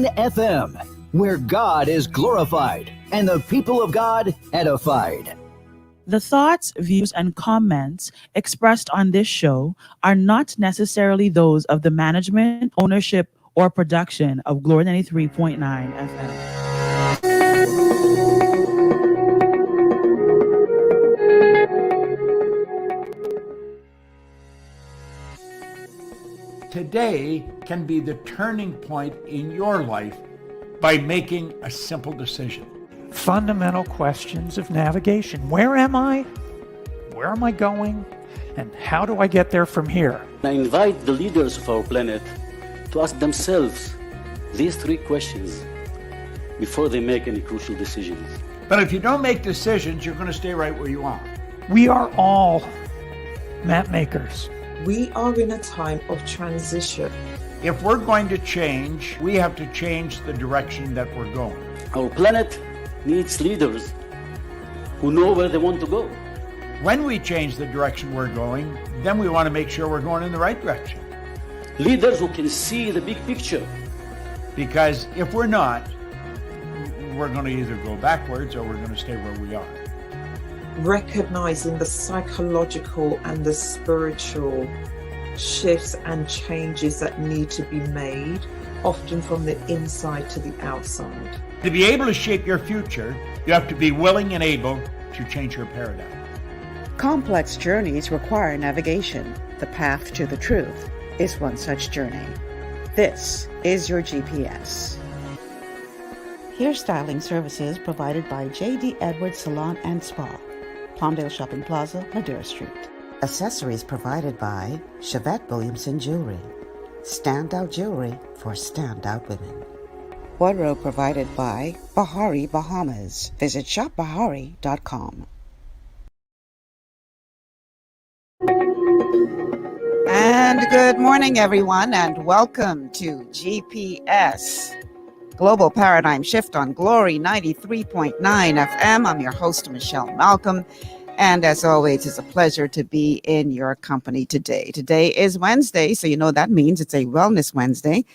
FM, where God is glorified and the people of God edified. The thoughts, views, and comments expressed on this show are not necessarily those of the management, ownership, or production of Glory 93.9 FM. Today can be the turning point in your life by making a simple decision. Fundamental questions of navigation. Where am I? Where am I going? And how do I get there from here? I invite the leaders of our planet to ask themselves these three questions before they make any crucial decisions. But if you don't make decisions, you're going to stay right where you are. We are all map makers. We are in a time of transition. If we're going to change, we have to change the direction that we're going. Our planet needs leaders who know where they want to go. When we change the direction we're going, then we want to make sure we're going in the right direction. Leaders who can see the big picture. Because if we're not, we're going to either go backwards or we're going to stay where we are. Recognizing the psychological and the spiritual shifts and changes that need to be made, often from the inside to the outside. To be able to shape your future, you have to be willing and able to change your paradigm. Complex journeys require navigation. The path to the truth is one such journey. This is your GPS. Hairstyling services provided by J.D. Edwards Salon and Spa, Palmdale Shopping Plaza, Madera Street. Accessories provided by Chevette Williamson Jewelry. Standout jewelry for standout women. Wardrobe provided by Bahari Bahamas. Visit shopbahari.com. And good morning, everyone, and welcome to GPS Global Paradigm Shift on Glory 93.9 FM. I'm your host, Michelle Malcolm. And as always, it's a pleasure to be in your company today. Today is Wednesday, so you know that means it's a Wellness Wednesday.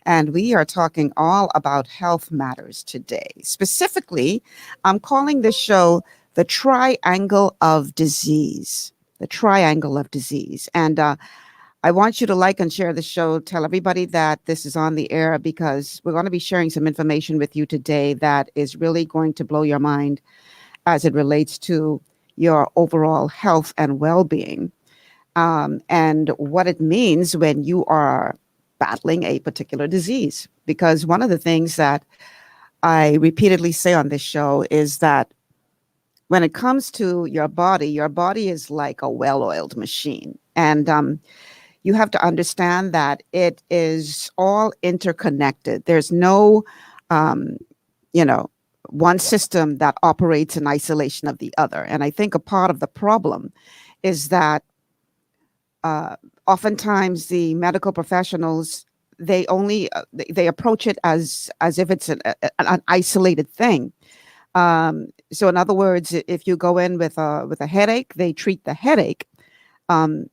And we are talking all about health matters today. Specifically, I'm calling this show the Triangle of Disease. The Triangle of Disease. And I want you to like and share the show. Tell everybody that this is on the air because we're going to be sharing some information with you today that is really going to blow your mind as it relates to your overall health and well-being, and what it means when you are battling a particular disease. Because one of the things that I repeatedly say on this show is that when it comes to your body is like a well-oiled machine. And you have to understand that it is all interconnected. There's no, one system that operates in isolation of the other. And I think a part of the problem is that oftentimes the medical professionals, they approach it as if it's an isolated thing. So in other words, if you go in with a headache, they treat the headache, the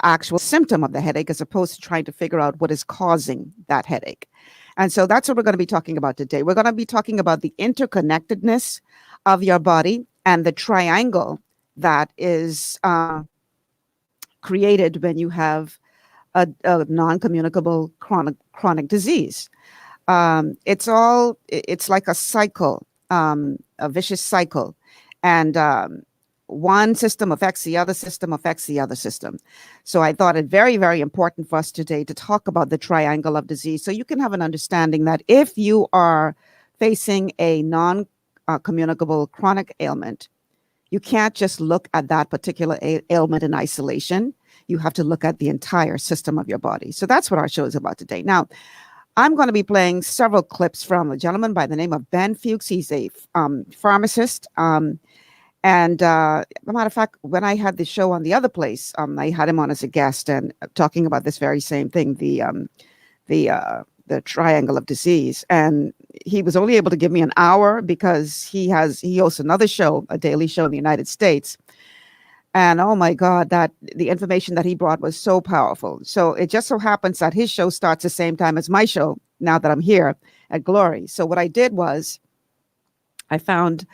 actual symptom of the headache, as opposed to trying to figure out what is causing that headache. And so that's what we're going to be talking about today. We're going to be talking about the interconnectedness of your body and the triangle that is created when you have a non-communicable chronic disease. It's like a cycle, a vicious cycle. And one system affects the other system, affects the other system. So I thought it very, very important for us today to talk about the triangle of disease, so you can have an understanding that if you are facing a non-communicable chronic ailment, you can't just look at that particular ailment in isolation. You have to look at the entire system of your body. So that's what our show is about today. Now, I'm going to be playing several clips from a gentleman by the name of Ben Fuchs. He's a pharmacist. And as a matter of fact, when I had the show on the other place, I had him on as a guest and talking about this very same thing, the triangle of disease. And he was only able to give me an hour because he hosts another show, a daily show in the United States. And oh my God, that the information that he brought was so powerful. So it just so happens that his show starts the same time as my show, now that I'm here at Glory. So what I did was I found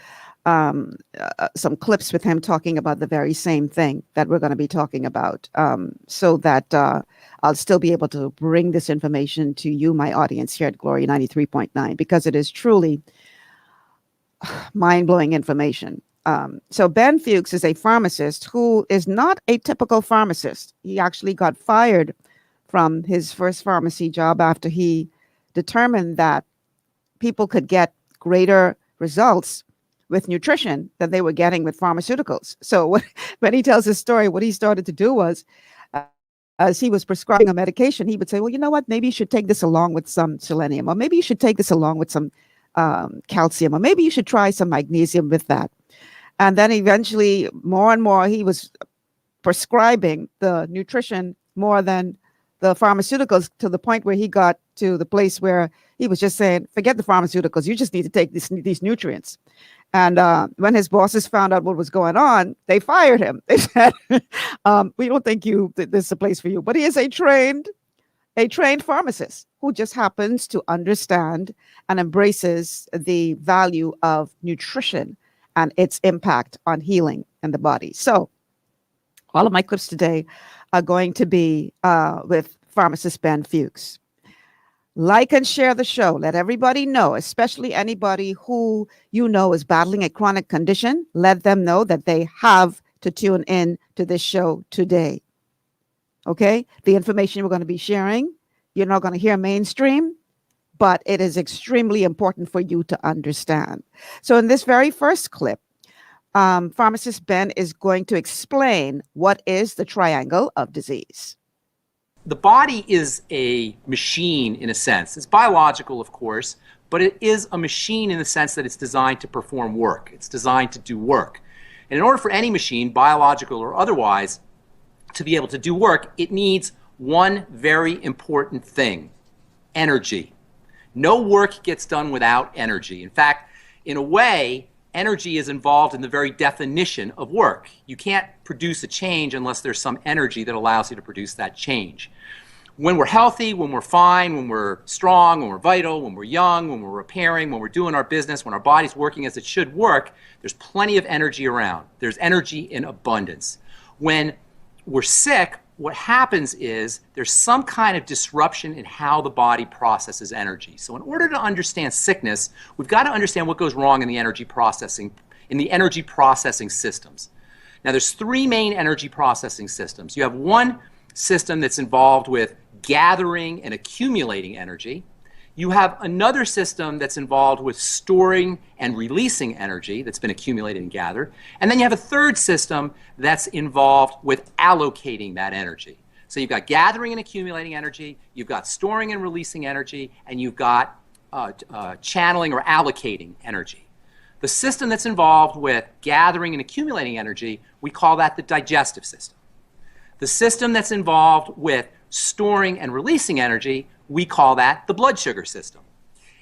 some clips with him talking about the very same thing that we're going to be talking about, so that I'll still be able to bring this information to you, my audience here at Glory 93.9, because it is truly mind-blowing information. So Ben Fuchs is a pharmacist who is not a typical pharmacist. He actually got fired from his first pharmacy job after he determined that people could get greater results with nutrition than they were getting with pharmaceuticals. So when he tells his story, what he started to do was, as he was prescribing a medication, he would say, well, you know what, maybe you should take this along with some selenium, or maybe you should take this along with some calcium, or maybe you should try some magnesium with that. And then eventually, more and more, he was prescribing the nutrition more than the pharmaceuticals, to the point where he got to the place where he was just saying, forget the pharmaceuticals, you just need to take these nutrients. And when his bosses found out what was going on, they fired him. They said, we don't think this is a place for you. But he is a trained pharmacist who just happens to understand and embraces the value of nutrition and its impact on healing in the body. So all of my clips today are going to be with pharmacist Ben Fuchs. Like and share the show. Let everybody know, especially anybody who you know is battling a chronic condition. Let them know that they have to tune in to this show today. Okay? The information we're going to be sharing, you're not going to hear mainstream, but it is extremely important for you to understand. So in this very first clip, pharmacist Ben is going to explain what is the triangle of disease. The body is a machine in a sense. It's biological, of course, but it is a machine in the sense that it's designed to perform work. It's designed to do work. And in order for any machine, biological or otherwise, to be able to do work, it needs one very important thing: energy. No work gets done without energy. In fact, in a way, energy is involved in the very definition of work. You can't produce a change unless there's some energy that allows you to produce that change. When we're healthy, when we're fine, when we're strong, when we're vital, when we're young, when we're repairing, when we're doing our business, when our body's working as it should work, there's plenty of energy around. There's energy in abundance. When we're sick, what happens is there's some kind of disruption in how the body processes energy. So in order to understand sickness, we've got to understand what goes wrong in the energy processing systems. Now there's three main energy processing systems. You have one system that's involved with gathering and accumulating energy. You have another system that's involved with storing and releasing energy that's been accumulated and gathered. And then you have a third system that's involved with allocating that energy. So you've got gathering and accumulating energy, you've got storing and releasing energy, and you've got channeling or allocating energy. The system that's involved with gathering and accumulating energy, we call that the digestive system. The system that's involved with storing and releasing energy, we call that the blood sugar system.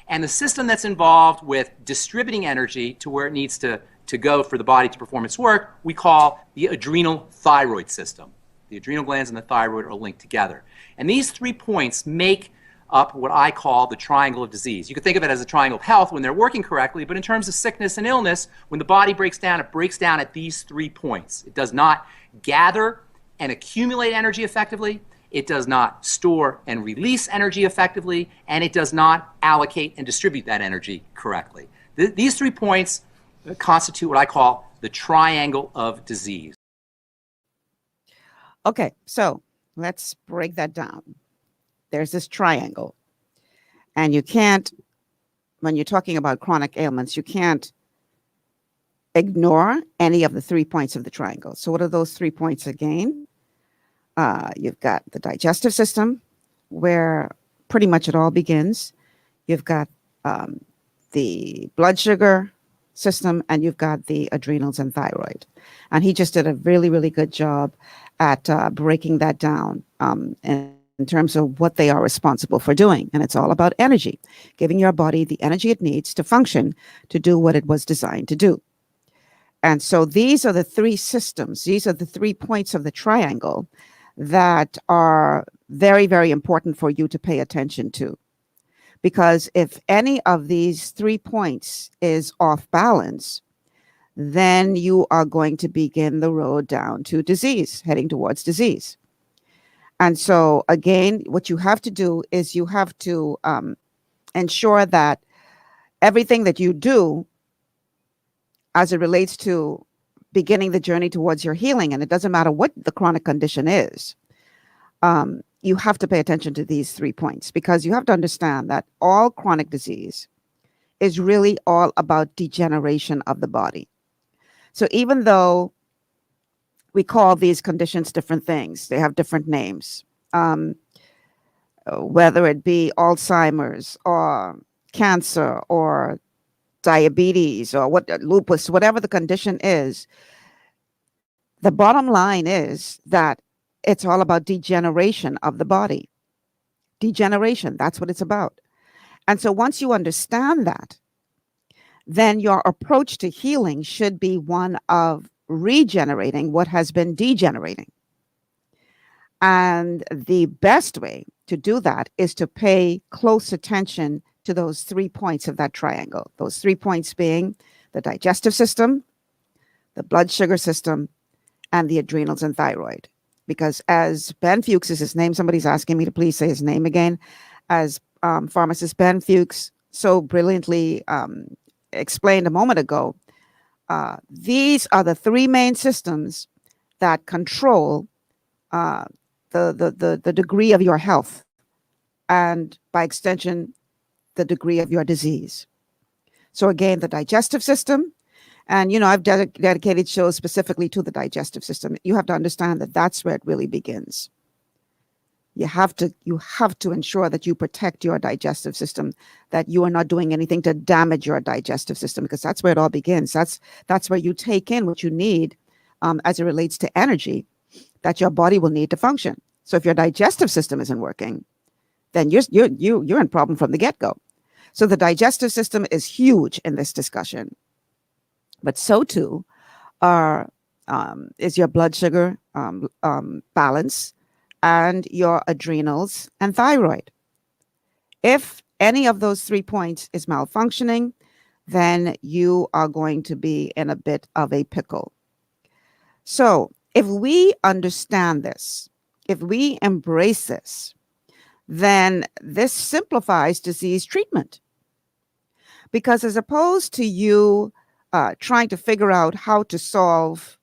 And the system that's involved with distributing energy to where it needs to go for the body to perform its work, we call the adrenal thyroid system. The adrenal glands and the thyroid are linked together. And these 3 points make up what I call the triangle of disease. You can think of it as a triangle of health when they're working correctly, but in terms of sickness and illness, when the body breaks down, it breaks down at these 3 points. It does not gather and accumulate energy effectively. It does not store and release energy effectively, and it does not allocate and distribute that energy correctly. These 3 points constitute what I call the triangle of disease. Okay, so let's break that down. There's this triangle, and you can't, when you're talking about chronic ailments, you can't ignore any of the 3 points of the triangle. So what are those 3 points again? You've got the digestive system, where pretty much it all begins. You've got the blood sugar system, and you've got the adrenals and thyroid. And he just did a really, really good job at breaking that down in terms of what they are responsible for doing. And it's all about energy, giving your body the energy it needs to function, to do what it was designed to do. And so these are the 3 systems. These are the 3 points of the triangle that are very, very important for you to pay attention to. Because if any of these 3 points is off balance, then you are going to begin the road down to disease, heading towards disease. And so, again, what you have to do is you have to ensure that everything that you do as it relates to beginning the journey towards your healing, and it doesn't matter what the chronic condition is, you have to pay attention to these 3 points, because you have to understand that all chronic disease is really all about degeneration of the body. So even though we call these conditions different things, they have different names, whether it be Alzheimer's or cancer or diabetes or lupus, whatever the condition is, the bottom line is that it's all about degeneration of the body. Degeneration, that's what it's about. And so once you understand that, then your approach to healing should be one of regenerating what has been degenerating. And the best way to do that is to pay close attention to those 3 points of that triangle. Those 3 points being the digestive system, the blood sugar system, and the adrenals and thyroid. Because as Ben Fuchs is his name, somebody's asking me to please say his name again, as pharmacist Ben Fuchs so brilliantly explained a moment ago, these are the 3 main systems that control the degree of your health, and by extension, the degree of your disease. So again, the digestive system, and I've dedicated shows specifically to the digestive system. You have to understand that that's where it really begins. You have to ensure that you protect your digestive system, that you are not doing anything to damage your digestive system, because that's where it all begins. That's where you take in what you need as it relates to energy that your body will need to function. So if your digestive system isn't working, then you're in problem from the get-go. So the digestive system is huge in this discussion, but so too is your blood sugar balance and your adrenals and thyroid. If any of those 3 points is malfunctioning, then you are going to be in a bit of a pickle. So if we understand this, if we embrace this, then this simplifies disease treatment. Because as opposed to you trying to figure out how to solve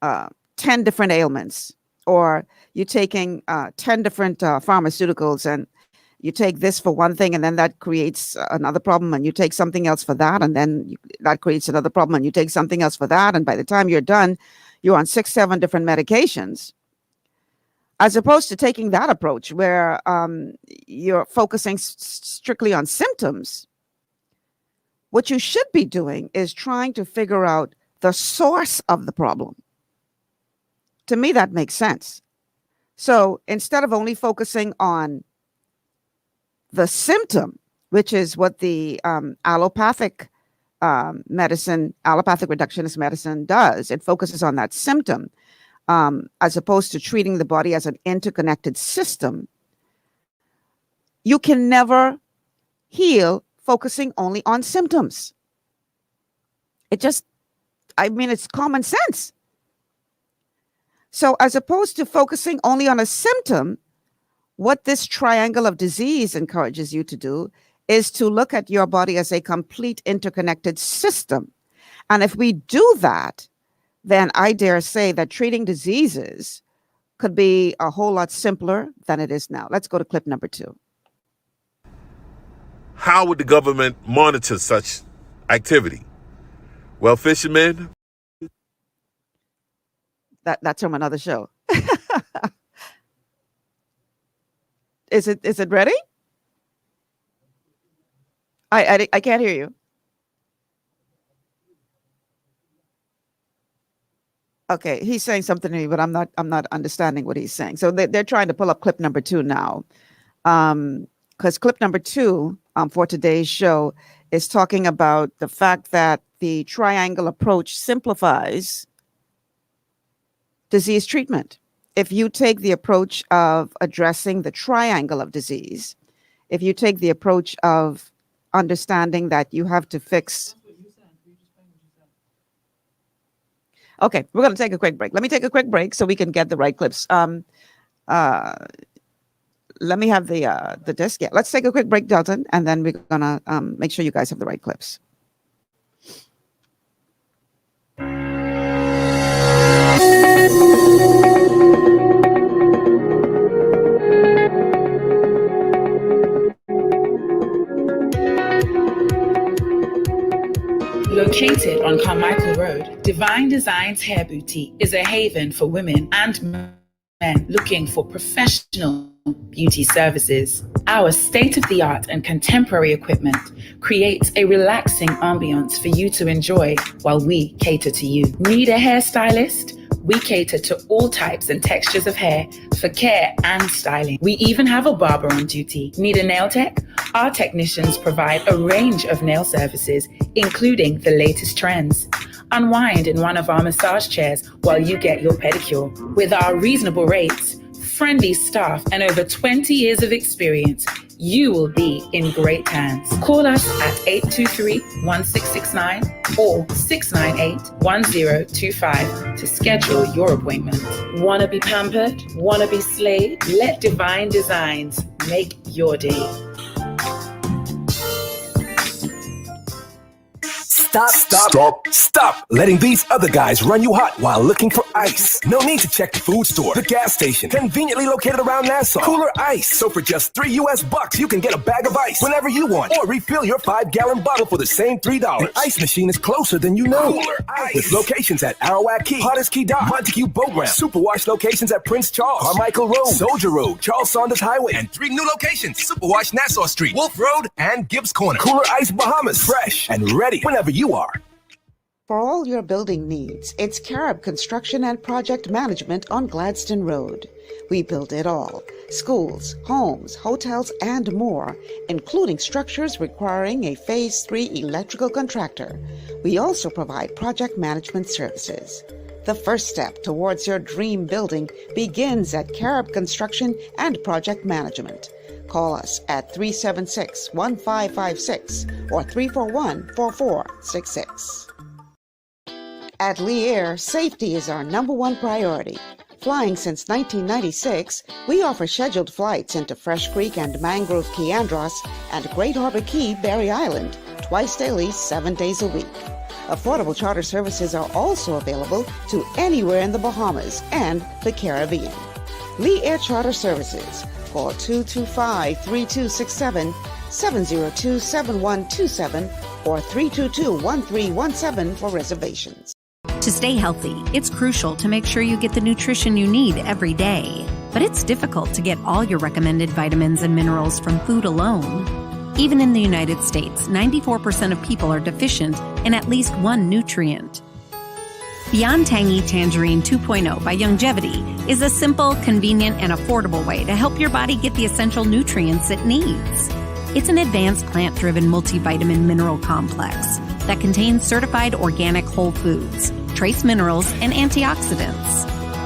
10 different ailments, or you're taking 10 different pharmaceuticals, and you take this for one thing, and then that creates another problem, and you take something else for that, and then that creates another problem, and you take something else for that, and by the time you're done, you're on 6, 7 different medications. As opposed to taking that approach where you're focusing strictly on symptoms, what you should be doing is trying to figure out the source of the problem. To me, that makes sense. So instead of only focusing on the symptom, which is what the allopathic reductionist medicine does, it focuses on that symptom, as opposed to treating the body as an interconnected system. You can never heal focusing only on symptoms. It's common sense. So as opposed to focusing only on a symptom, what this triangle of disease encourages you to do is to look at your body as a complete interconnected system. And if we do that, then I dare say that treating diseases could be a whole lot simpler than it is now. Let's go to clip number 2. How would the government monitor such activity? Well, fishermen. That's from another show. Is it ready? I can't hear you. Okay, he's saying something to me, but I'm not understanding what he's saying. So they're trying to pull up clip number 2 now, because clip number 2 for today's show is talking about the fact that the triangle approach simplifies disease treatment. If you take the approach of addressing the triangle of disease, if you take the approach of understanding that you have to fix. Okay, we're going to take a quick break. Let me take a quick break so we can get the right clips. Let me have the disc. Yeah, let's take a quick break, Dalton, and then we're going to make sure you guys have the right clips. Located on Carmichael Road, Divine Designs Hair Boutique is a haven for women and men looking for professional beauty services. Our state-of-the-art and contemporary equipment creates a relaxing ambiance for you to enjoy while we cater to you. Need a hairstylist? We cater to all types and textures of hair for care and styling. We even have a barber on duty. Need a nail tech? Our technicians provide a range of nail services, including the latest trends. Unwind in one of our massage chairs while you get your pedicure. With our reasonable rates, friendly staff, and over 20 years of experience, you will be in great hands. Call us at 823-1669 or 698-1025 to schedule your appointment. Wanna be pampered? Wanna be slayed? Let Divine Designs make your day. Stop letting these other guys run you hot while looking for ice. No need to check the food store, the gas station, conveniently located around Nassau. Cooler Ice. So for just $3 you can get a bag of ice whenever you want, or refill your 5-gallon bottle for the same $3. The ice machine is closer than you know. Cooler Ice. With locations at Arawak Key, Potters Key Dock, Montague Boat Ramp, Superwash locations at Prince Charles, Carmichael Road, Soldier Road, Charles Saunders Highway, and 3 new locations: Superwash Nassau Street, Wolf Road, and Gibbs Corner. Cooler Ice Bahamas. Fresh and ready whenever you are. For all your building needs, it's Carib Construction and Project Management on Gladstone Road. We build it all: schools, homes, hotels, and more, including structures requiring a Phase 3 electrical contractor. We also provide project management services. The first step towards your dream building begins at Carib Construction and Project Management. Call us at 376-1556 or 341-4466. At Lee Air, safety is our #1 priority. Flying since 1996, we offer scheduled flights into Fresh Creek and Mangrove Key Andros and Great Harbor Key, Berry Island, twice daily, 7 days a week. Affordable charter services are also available to anywhere in the Bahamas and the Caribbean. Lee Air Charter Services. Call 225-3267, 702-7127, or 322-1317 for reservations. To stay healthy, it's crucial to make sure you get the nutrition you need every day. But it's difficult to get all your recommended vitamins and minerals from food alone. Even in the United States, 94% of people are deficient in at least one nutrient. Beyond Tangy Tangerine 2.0 by Youngevity is a simple, convenient, and affordable way to help your body get the essential nutrients it needs. It's an advanced plant-driven multivitamin mineral complex that contains certified organic whole foods, trace minerals, and antioxidants.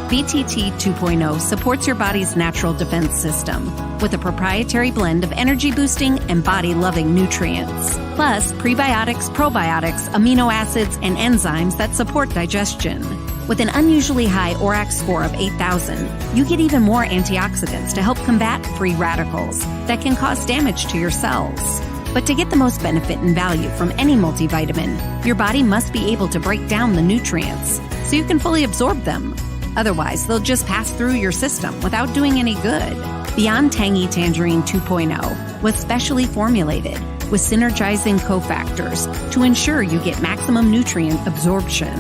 BTT 2.0 supports your body's natural defense system with a proprietary blend of energy-boosting and body-loving nutrients, plus prebiotics, probiotics, amino acids, and enzymes that support digestion. With an unusually high ORAC score of 8,000, you get even more antioxidants to help combat free radicals that can cause damage to your cells. But to get the most benefit and value from any multivitamin, your body must be able to break down the nutrients so you can fully absorb them. Otherwise, they'll just pass through your system without doing any good. Beyond Tangy Tangerine 2.0 was specially formulated with synergizing cofactors to ensure you get maximum nutrient absorption.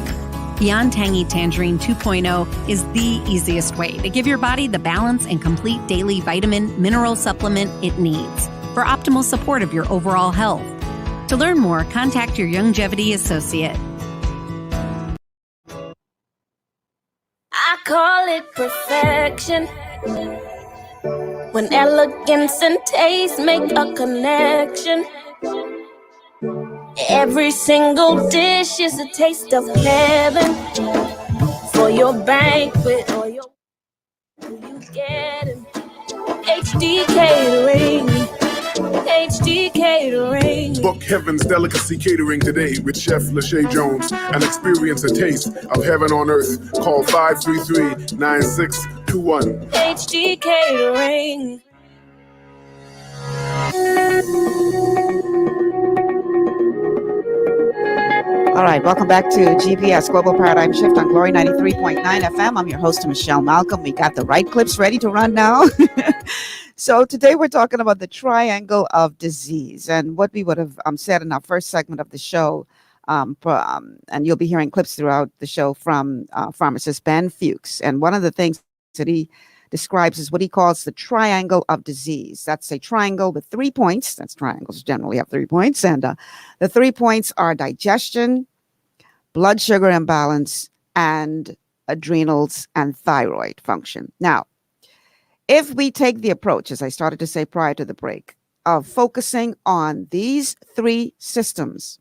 Beyond Tangy Tangerine 2.0 is the easiest way to give your body the balance and complete daily vitamin mineral supplement it needs for optimal support of your overall health. To learn more, contact your Youngevity associate. I call it perfection. When elegance and taste make a connection. Every single dish is a taste of heaven. For your banquet or your you get it. HD catering. HD Catering. Book Heaven's Delicacy Catering today with Chef Lachey Jones and experience a taste of heaven on earth. Call 533-9621. HD Catering. All right, welcome back to GPS Global Paradigm Shift on Glory 93.9 FM. I'm your host, Michelle Malcolm. We got the right clips ready to run now. So today we're talking about the triangle of disease and what we would have said in our first segment of the show. And you'll be hearing clips throughout the show from pharmacist Ben Fuchs. And one of the things that he describes is what he calls the triangle of disease. That's a triangle with 3 points. That's triangles generally have 3 points. And the 3 points are digestion, blood sugar imbalance, and adrenals and thyroid function. Now, if we take the approach, as I started to say prior to the break, of focusing on these 3 systems,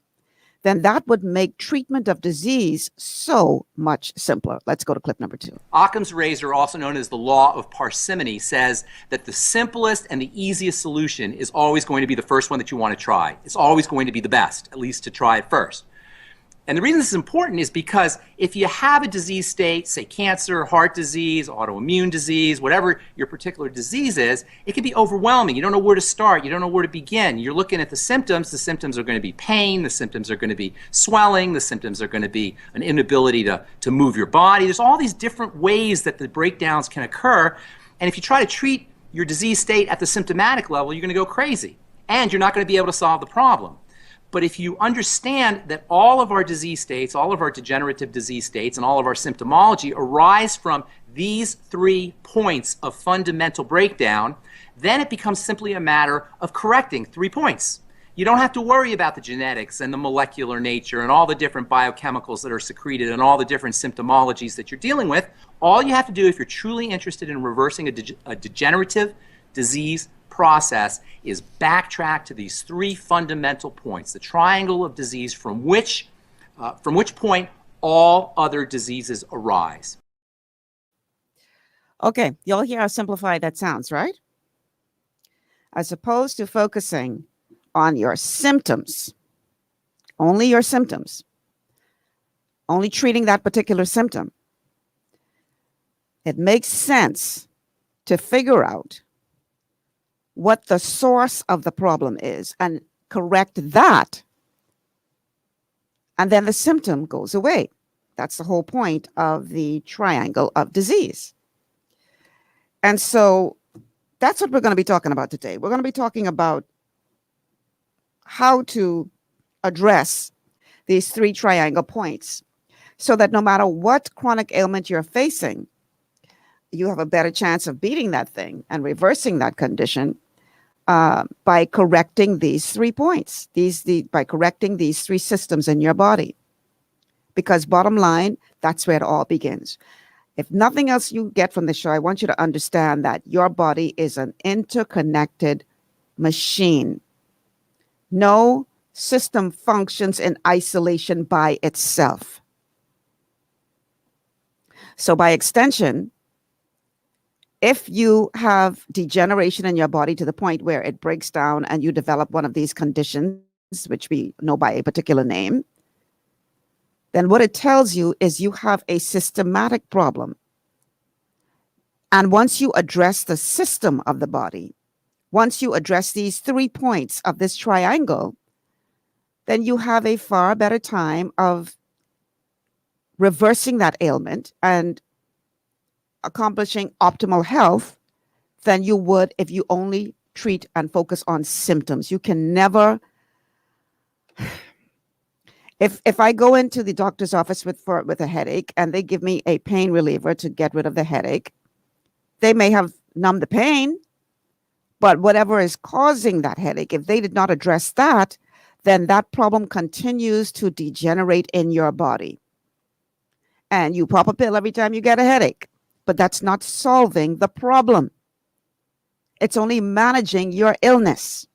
then that would make treatment of disease so much simpler. Let's go to clip number 2. Occam's razor, also known as the law of parsimony, says that the simplest and the easiest solution is always going to be the first one that you want to try. It's always going to be the best, at least to try it first. And the reason this is important is because if you have a disease state, say cancer, heart disease, autoimmune disease, whatever your particular disease is, it can be overwhelming. You don't know where to start. You don't know where to begin. You're looking at the symptoms. The symptoms are going to be pain. The symptoms are going to be swelling. The symptoms are going to be an inability to move your body. There's all these different ways that the breakdowns can occur. And if you try to treat your disease state at the symptomatic level, you're going to go crazy. And you're not going to be able to solve the problem. But if you understand that all of our disease states, all of our degenerative disease states, and all of our symptomology arise from these 3 points of fundamental breakdown, then it becomes simply a matter of correcting 3 points. You don't have to worry about the genetics and the molecular nature and all the different biochemicals that are secreted and all the different symptomologies that you're dealing with. All you have to do if you're truly interested in reversing a degenerative disease process is backtrack to these 3 fundamental points, the triangle of disease from which point all other diseases arise. Okay, you'll hear how simplified that sounds, right? As opposed to focusing on your symptoms, only your symptoms, only treating that particular symptom, it makes sense to figure out what the source of the problem is and correct that. And then the symptom goes away. That's the whole point of the triangle of disease. And so that's what we're going to be talking about today. We're going to be talking about how to address these 3 triangle points so that no matter what chronic ailment you're facing, you have a better chance of beating that thing and reversing that condition by correcting these 3 points, by correcting these 3 systems in your body. Because bottom line, that's where it all begins. If nothing else you get from the show, I want you to understand that your body is an interconnected machine. No system functions in isolation by itself. So by extension, if you have degeneration in your body to the point where it breaks down and you develop one of these conditions, which we know by a particular name, then what it tells you is you have a systematic problem. And once you address the system of the body, once you address these 3 points of this triangle, then you have a far better time of reversing that ailment and accomplishing optimal health than you would if you only treat and focus on symptoms. You can never... If I go into the doctor's office with a headache and they give me a pain reliever to get rid of the headache, they may have numbed the pain, but whatever is causing that headache, if they did not address that, then that problem continues to degenerate in your body. And you pop a pill every time you get a headache, but that's not solving the problem. It's only managing your illness.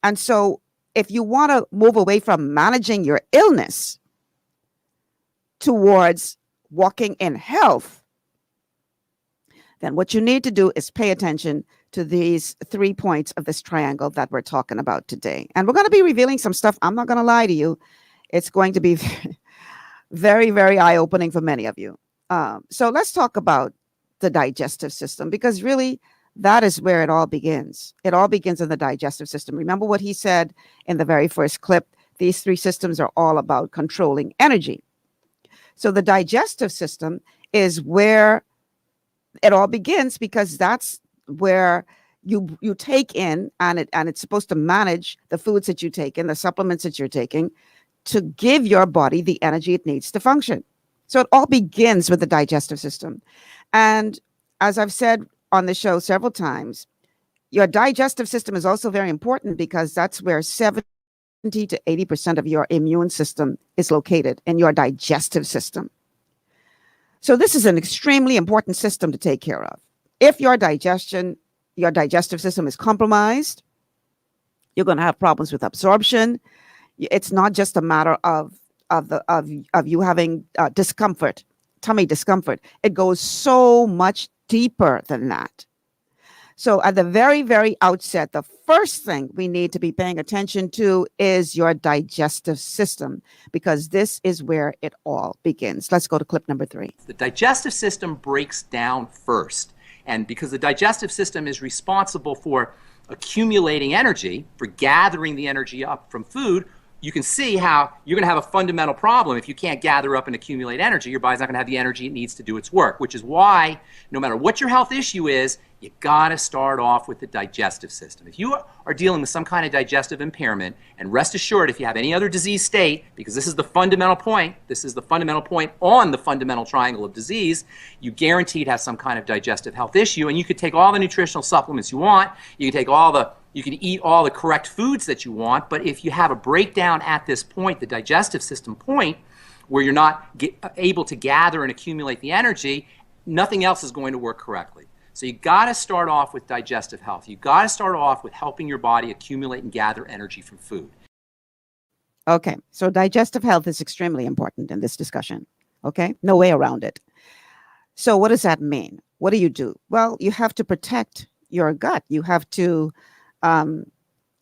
And so if you want to move away from managing your illness towards walking in health, then what you need to do is pay attention to these 3 points of this triangle that we're talking about today. And we're going to be revealing some stuff. I'm not going to lie to you. It's going to be very, very eye-opening for many of you. So let's talk about the digestive system, because really that is where it all begins. It all begins in the digestive system. Remember what he said in the very first clip. These 3 systems are all about controlling energy. So the digestive system is where it all begins, because that's where you take in, and it's supposed to manage the foods that you take in, the supplements that you're taking, to give your body the energy it needs to function. So it all begins with the digestive system. And as I've said on the show several times, your digestive system is also very important, because that's where 70 to 80% of your immune system is located, in your digestive system. So this is an extremely important system to take care of. If your digestive system is compromised, you're going to have problems with absorption. It's not just a matter of you having discomfort, tummy discomfort. It goes so much deeper than that. So at the very, very outset, the first thing we need to be paying attention to is your digestive system, because this is where it all begins. Let's go to clip number 3. The digestive system breaks down first. And because the digestive system is responsible for accumulating energy, for gathering the energy up from food, you can see how you're going to have a fundamental problem if you can't gather up and accumulate energy. Your body's not going to have the energy it needs to do its work, which is why no matter what your health issue is, you got to start off with the digestive system. If you are dealing with some kind of digestive impairment, and rest assured, if you have any other disease state, because this is the fundamental point on the fundamental triangle of disease, you guaranteed have some kind of digestive health issue. And you could take all the nutritional supplements you want, you can eat all the correct foods that you want, but if you have a breakdown at this point, the digestive system point, where you're not able to gather and accumulate the energy, nothing else is going to work correctly. So you got to start off with digestive health. You got to start off with helping your body accumulate and gather energy from food. Okay, so digestive health is extremely important in this discussion. Okay, no way around it. So what does that mean? What do you do? Well, you have to protect your gut. You have to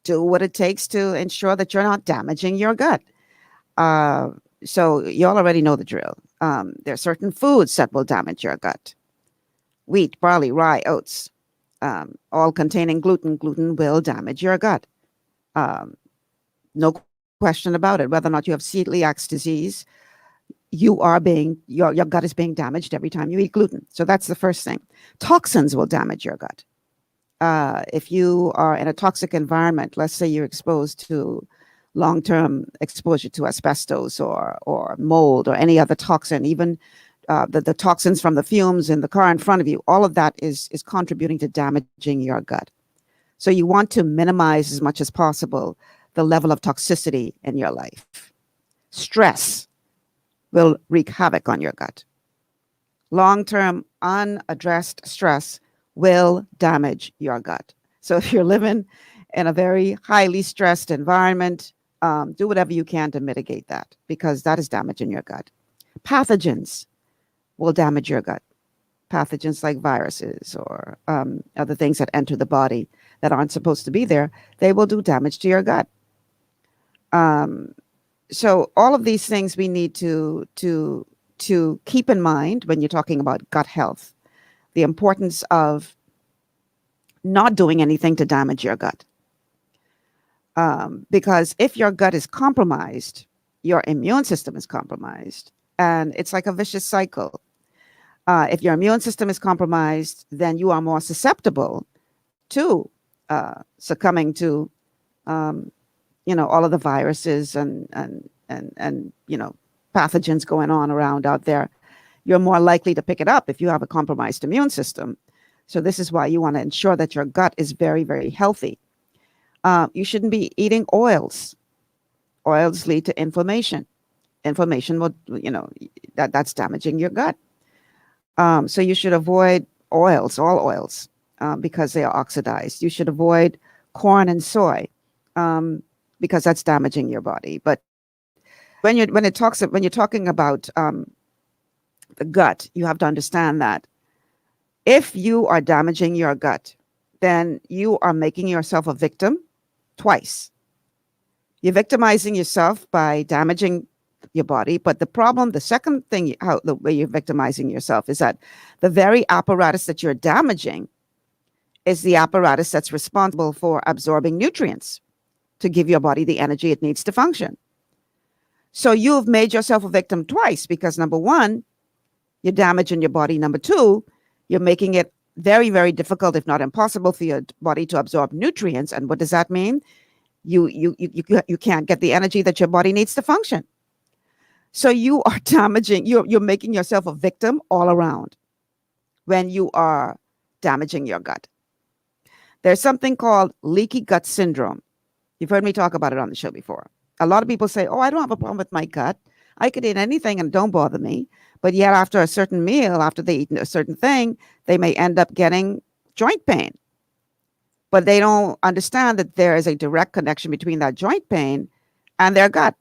do what it takes to ensure that you're not damaging your gut. So you all already know the drill. There are certain foods that will damage your gut. Wheat, barley, rye, oats, all containing gluten. Gluten will damage your gut. No question about it. Whether or not you have celiac disease, your gut is being damaged every time you eat gluten. So that's the first thing. Toxins will damage your gut. If you are in a toxic environment, let's say you're exposed to long-term exposure to asbestos or mold or any other toxin, even the toxins from the fumes in the car in front of you, all of that is contributing to damaging your gut. So you want to minimize as much as possible the level of toxicity in your life. Stress will wreak havoc on your gut. Long-term unaddressed stress will damage your gut. So if you're living in a very highly stressed environment, do whatever you can to mitigate that, because that is damaging your gut. Pathogens will damage your gut. Pathogens like viruses or other things that enter the body that aren't supposed to be there, they will do damage to your gut. So all of these things we need to keep in mind when you're talking about gut health. The importance of not doing anything to damage your gut. Because if your gut is compromised, your immune system is compromised, and it's like a vicious cycle. If your immune system is compromised, then you are more susceptible to succumbing to, all of the viruses and pathogens going on around out there. You're more likely to pick it up if you have a compromised immune system. So this is why you want to ensure that your gut is very, very healthy. You shouldn't be eating oils. Oils lead to inflammation. Inflammation will, that's damaging your gut. So you should avoid oils, all oils, because they are oxidized. You should avoid corn and soy, because that's damaging your body. But when you're talking about the gut, you have to understand that if you are damaging your gut, then you are making yourself a victim twice. You're victimizing yourself by damaging your body. But the problem, the second thing, the way you're victimizing yourself is that the very apparatus that you're damaging is the apparatus that's responsible for absorbing nutrients to give your body the energy it needs to function. So you've made yourself a victim twice because number one, you're damaging your body. Number two, you're making it very, very difficult, if not impossible, for your body to absorb nutrients. And what does that mean? You can't get the energy that your body needs to function. So you are damaging, you're making yourself a victim all around when you are damaging your gut. There's something called leaky gut syndrome. You've heard me talk about it on the show before. A lot of people say, oh, I don't have a problem with my gut. I could eat anything and it don't bother me. But yet after a certain meal, after they eat a certain thing, they may end up getting joint pain. But they don't understand that there is a direct connection between that joint pain and their gut.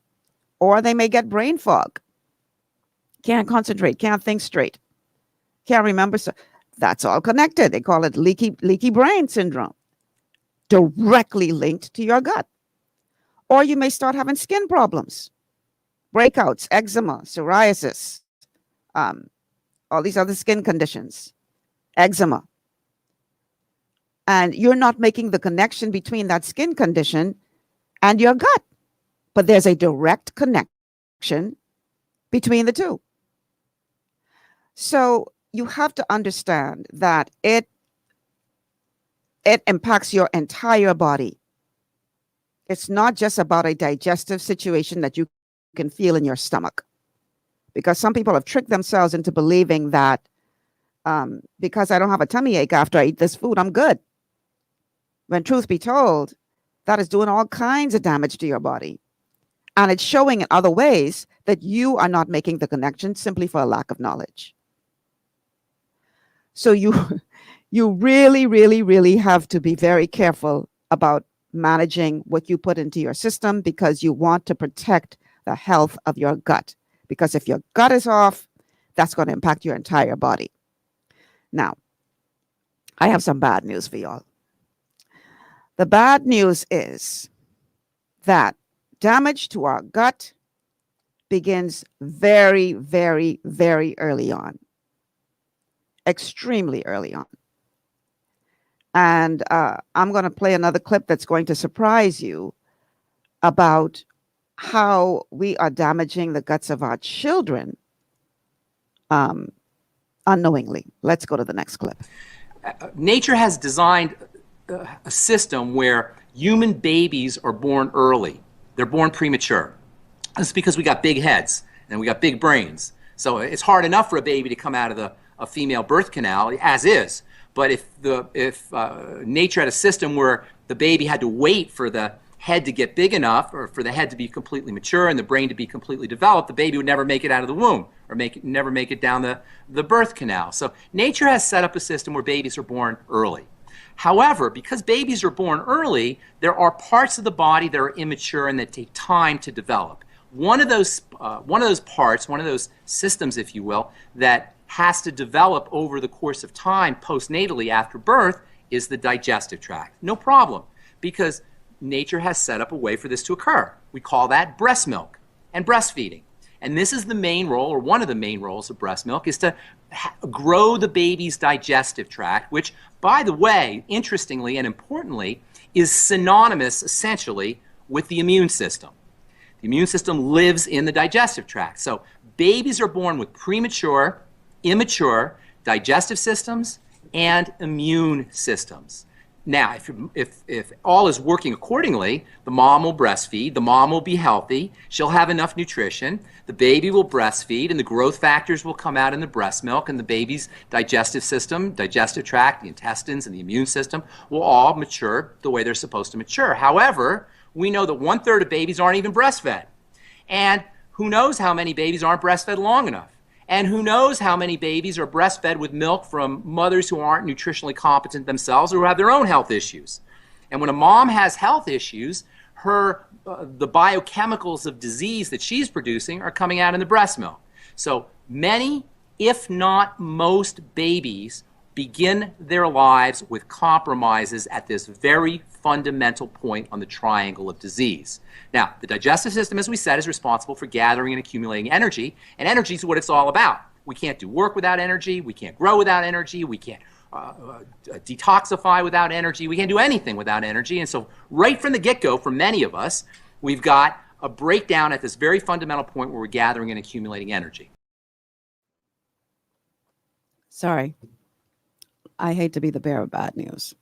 Or they may get brain fog. Can't concentrate, can't think straight, can't remember. So that's all connected. They call it leaky brain syndrome, directly linked to your gut. Or you may start having skin problems, breakouts, eczema, psoriasis, all these other skin conditions, eczema. And you're not making the connection between that skin condition and your gut. But there's a direct connection between the two. So you have to understand that it impacts your entire body. It's not just about a digestive situation that you can feel in your stomach. Because some people have tricked themselves into believing that because I don't have a tummy ache after I eat this food, I'm good. When truth be told, that is doing all kinds of damage to your body. And it's showing in other ways that you are not making the connection simply for a lack of knowledge. So you really, really, really have to be very careful about managing what you put into your system because you want to protect the health of your gut. Because if your gut is off, that's going to impact your entire body. Now, I have some bad news for y'all. The bad news is that damage to our gut begins very, very, very early on. Extremely early on. And I'm going to play another clip that's going to surprise you about how we are damaging the guts of our children unknowingly. Let's go to the next clip. Nature has designed a system where human babies are born early. They're born premature. It's because we got big heads and we got big brains. So it's hard enough for a baby to come out of a female birth canal, as is. But if nature had a system where the baby had to wait for the head to get big enough, or for the head to be completely mature and the brain to be completely developed, the baby would never make it out of the womb, or never make it down the birth canal. So nature has set up a system where babies are born early. However, because babies are born early, there are parts of the body that are immature and that take time to develop. One of those parts, one of those systems, if you will, that has to develop over the course of time postnatally after birth is the digestive tract. No problem, because nature has set up a way for this to occur. We call that breast milk and breastfeeding. And this is the main role, or one of the main roles of breast milk, is to grow the baby's digestive tract, which, by the way, interestingly and importantly, is synonymous, essentially, with the immune system. The immune system lives in the digestive tract. So babies are born with premature, immature digestive systems and immune systems. Now, if all is working accordingly, the mom will breastfeed, the mom will be healthy, she'll have enough nutrition, the baby will breastfeed, and the growth factors will come out in the breast milk, and the baby's digestive system, digestive tract, the intestines, and the immune system will all mature the way they're supposed to mature. However, we know that 1/3 of babies aren't even breastfed. And who knows how many babies aren't breastfed long enough? And who knows how many babies are breastfed with milk from mothers who aren't nutritionally competent themselves or who have their own health issues. And when a mom has health issues, the biochemicals of disease that she's producing are coming out in the breast milk. So many, if not most, babies begin their lives with compromises at this very fundamental point on the triangle of disease. Now, the digestive system, as we said, is responsible for gathering and accumulating energy, and energy is what it's all about. We can't do work without energy, we can't grow without energy, we can't detoxify without energy, we can't do anything without energy. And so right from the get-go, for many of us, we've got a breakdown at this very fundamental point where we're gathering and accumulating energy. Sorry. I hate to be the bearer of bad news.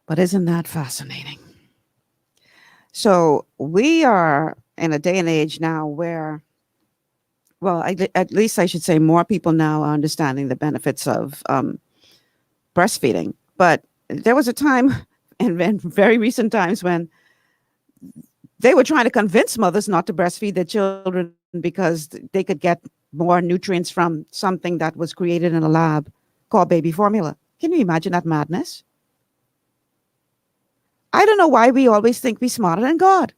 But isn't that fascinating? So we are in a day and age now where, well, at least I should say more people now are understanding the benefits of breastfeeding. But there was a time, in very recent times, when they were trying to convince mothers not to breastfeed their children because they could get more nutrients from something that was created in a lab called baby formula. Can you imagine that madness? I don't know why we always think we're smarter than God.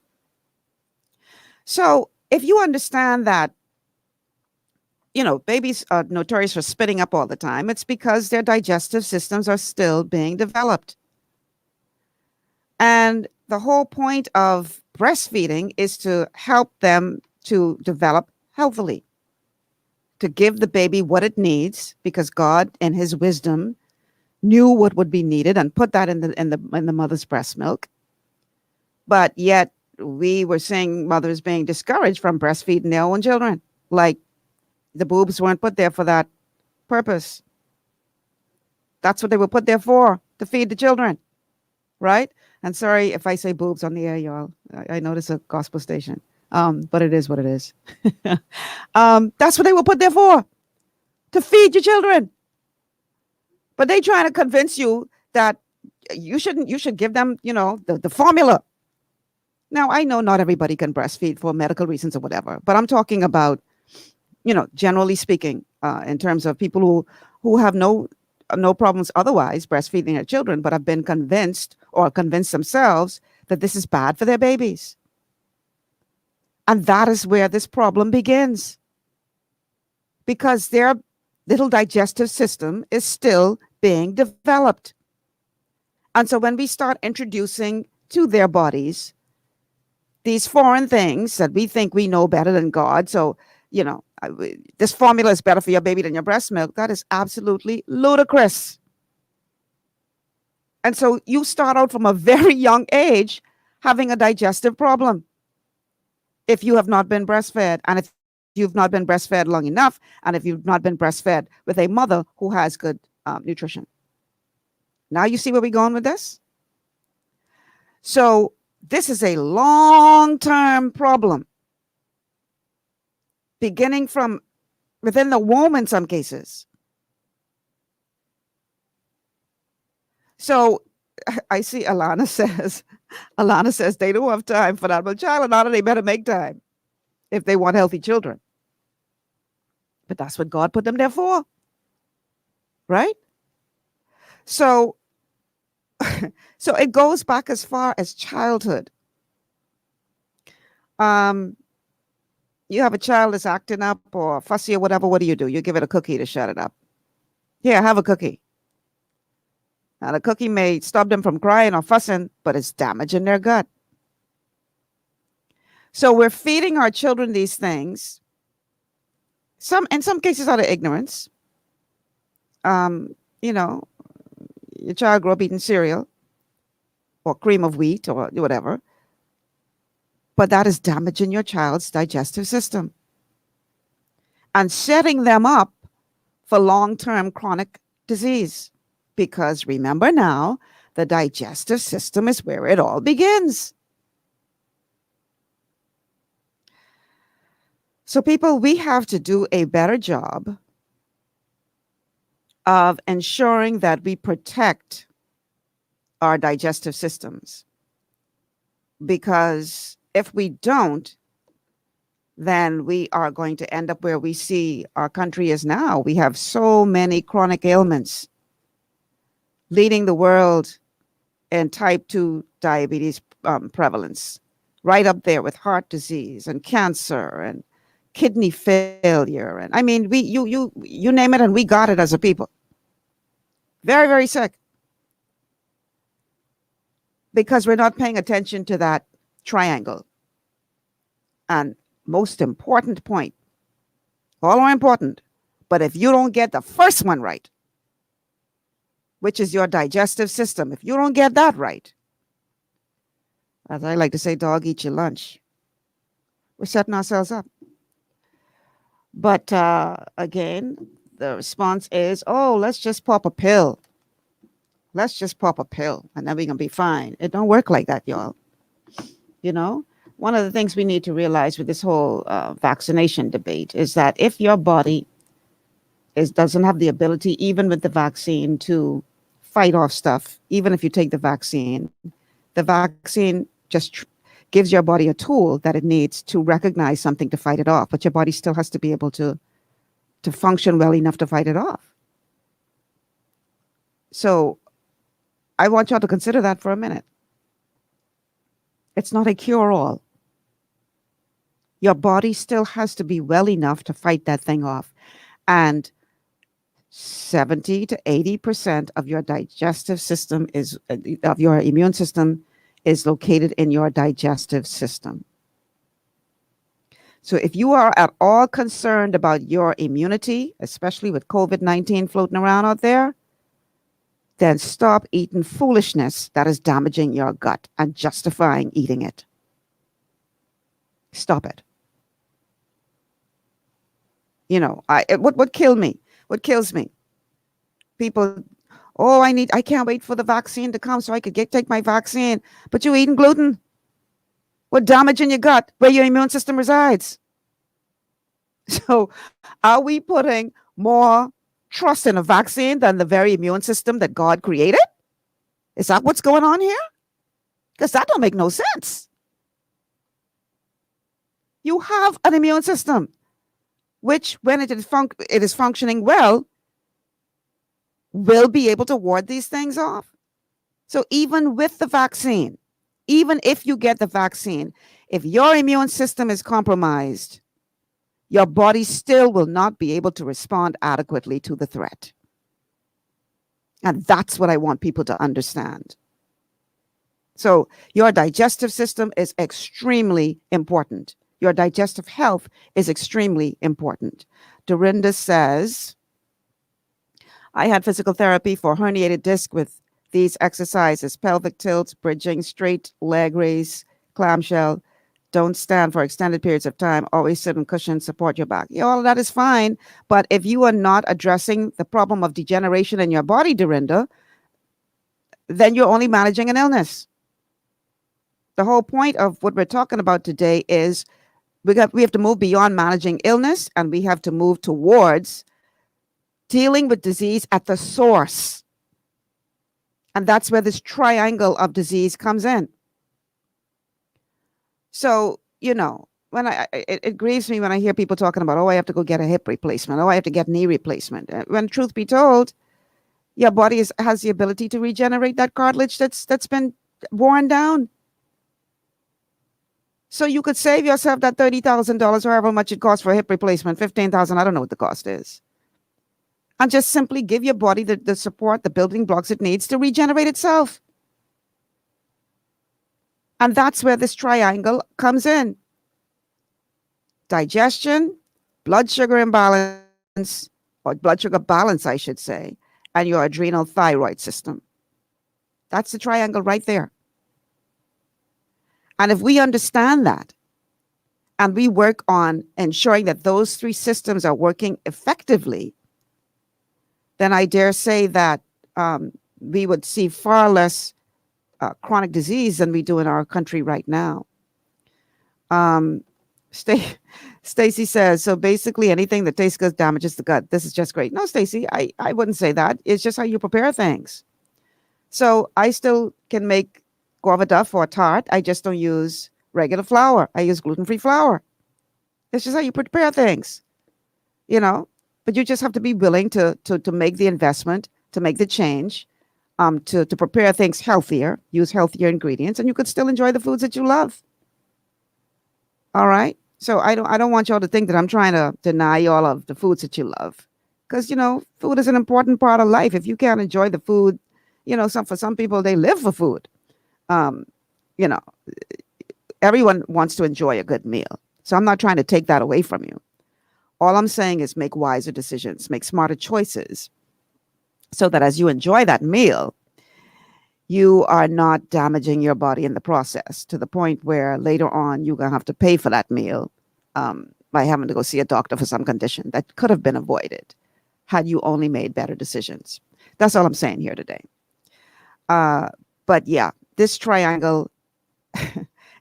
So if you understand that, you know, babies are notorious for spitting up all the time, it's because their digestive systems are still being developed. And the whole point of breastfeeding is to help them to develop healthily, to give the baby what it needs, because God, in his wisdom, knew what would be needed and put that in the mother's breast milk. But yet we were seeing mothers being discouraged from breastfeeding their own children, like the boobs weren't put there for that purpose. That's what they were put there for, to feed the children, right? And sorry if I say boobs on the air, y'all. I know this is a gospel station, but it is what it is. That's what they were put there for, to feed your children. But they trying to convince you that you should give them, you know, the formula. Now, I know not everybody can breastfeed for medical reasons or whatever, but I'm talking about, you know, generally speaking, in terms of people who have no problems otherwise breastfeeding their children, but have been convinced or convinced themselves that this is bad for their babies. And that is where this problem begins, because their little digestive system is still being developed. And so when we start introducing to their bodies these foreign things that we think we know better than God, so, you know, this formula is better for your baby than your breast milk, that is absolutely ludicrous. And so you start out from a very young age having a digestive problem if you have not been breastfed, and if you've not been breastfed long enough, and if you've not been breastfed with a mother who has good nutrition. Now you see where we're going with this? So this is a long-term problem, beginning from within the womb in some cases. So I see Alana says they don't have time for that. Well, child, Alana, they better make time if they want healthy children. But that's what God put them there for, right? So it goes back as far as childhood. You have a child that's acting up or fussy or whatever, what do? You give it a cookie to shut it up. Here, have a cookie. Now, the cookie may stop them from crying or fussing, but it's damaging their gut. So we're feeding our children these things, in some cases out of ignorance. You know, your child grew up eating cereal or cream of wheat or whatever, but that is damaging your child's digestive system and setting them up for long-term chronic disease. Because remember now, the digestive system is where it all begins. So people, we have to do a better job of ensuring that we protect our digestive systems. Because if we don't, then we are going to end up where we see our country is now. We have so many chronic ailments, leading the world in type 2 diabetes prevalence, right up there with heart disease and cancer and kidney failure. And I mean, you name it, and we got it as a people. Very, very sick. Because we're not paying attention to that triangle. And most important point, all are important, but if you don't get the first one right, which is your digestive system, if you don't get that right, as I like to say, dog, eat your lunch. We're setting ourselves up. But again, the response is, oh, let's just pop a pill. Let's just pop a pill and then we're going to be fine. It don't work like that, y'all. You know, one of the things we need to realize with this whole vaccination debate is that if your body doesn't have the ability, even with the vaccine, to fight off stuff, even if you take the vaccine just gives your body a tool that it needs to recognize something to fight it off. But your body still has to be able to function well enough to fight it off. So I want y'all to consider that for a minute. It's not a cure-all. Your body still has to be well enough to fight that thing off. And 70 to 80% of your digestive system of your immune system is located in your digestive system. So if you are at all concerned about your immunity, especially with COVID-19 floating around out there, then stop eating foolishness that is damaging your gut and justifying eating it. Stop it. You know, what kills me? People, oh, I can't wait for the vaccine to come so I could take my vaccine. But you're eating gluten. What damage in your gut where your immune system resides? So are we putting more trust in a vaccine than the very immune system that God created? Is that what's going on here? Because that don't make no sense. You have an immune system, which when it is functioning well, will be able to ward these things off. So even with the vaccine, even if you get the vaccine, if your immune system is compromised, your body still will not be able to respond adequately to the threat. And that's what I want people to understand. So your digestive system is extremely important. Your digestive health is extremely important. Dorinda says, I had physical therapy for herniated disc with these exercises: pelvic tilt, bridging, straight leg raise, clamshell. Don't stand for extended periods of time. Always sit on cushions, support your back. Yeah, all that is fine. But if you are not addressing the problem of degeneration in your body, Dorinda, then you're only managing an illness. The whole point of what we're talking about today is we have to move beyond managing illness, and we have to move towards dealing with disease at the source. And that's where this triangle of disease comes in. So, you know, when it grieves me when I hear people talking about, oh, I have to go get a hip replacement. Oh, I have to get knee replacement. When truth be told, your body has the ability to regenerate that cartilage that's been worn down. So you could save yourself that $30,000 or however much it costs for a hip replacement, $15,000, I don't know what the cost is. And just simply give your body the support, the building blocks it needs to regenerate itself. And that's where this triangle comes in. Digestion, blood sugar imbalance, or blood sugar balance, I should say, and your adrenal thyroid system. That's the triangle right there. And if we understand that, and we work on ensuring that those three systems are working effectively, then I dare say that we would see far less chronic disease than we do in our country right now. Stacy says, so basically anything that tastes good damages the gut. This is just great. No, Stacy, I wouldn't say that. It's just how you prepare things. So I still can make guava duff or tart. I just don't use regular flour. I use gluten-free flour. It's just how you prepare things, you know. But you just have to be willing to make the investment, to make the change, to prepare things healthier, use healthier ingredients, and you could still enjoy the foods that you love. All right. So I don't want y'all to think that I'm trying to deny y'all of the foods that you love, because food is an important part of life. If you can't enjoy the food, for some people, they live for food. You know, everyone wants to enjoy a good meal. So I'm not trying to take that away from you. All I'm saying is make wiser decisions, make smarter choices, so that as you enjoy that meal, you are not damaging your body in the process to the point where later on you're going to have to pay for that meal by having to go see a doctor for some condition that could have been avoided had you only made better decisions. That's all I'm saying here today. But yeah, this triangle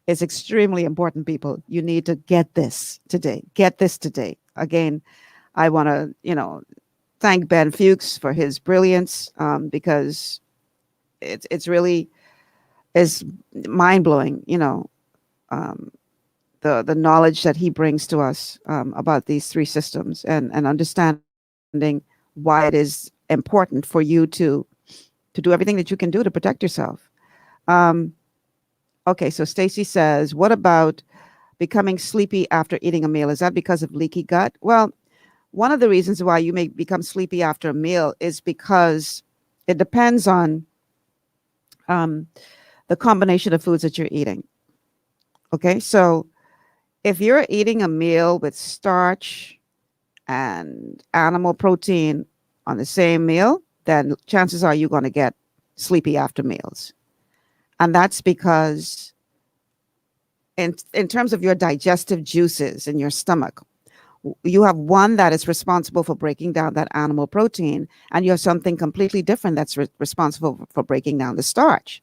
is extremely important, people. You need to get this today. Get this today. Again, I want to, thank Ben Fuchs for his brilliance because it's really is mind-blowing, the knowledge that he brings to us about these three systems and understanding why it is important for you to do everything that you can do to protect yourself. Okay, so Stacy says, what about becoming sleepy after eating a meal? Is that because of leaky gut? Well, one of the reasons why you may become sleepy after a meal is because it depends on the combination of foods that you're eating. Okay, so if you're eating a meal with starch and animal protein on the same meal, then chances are you're going to get sleepy after meals. And that's because in terms of your digestive juices in your stomach, you have one that is responsible for breaking down that animal protein, and you have something completely different that's responsible for breaking down the starch.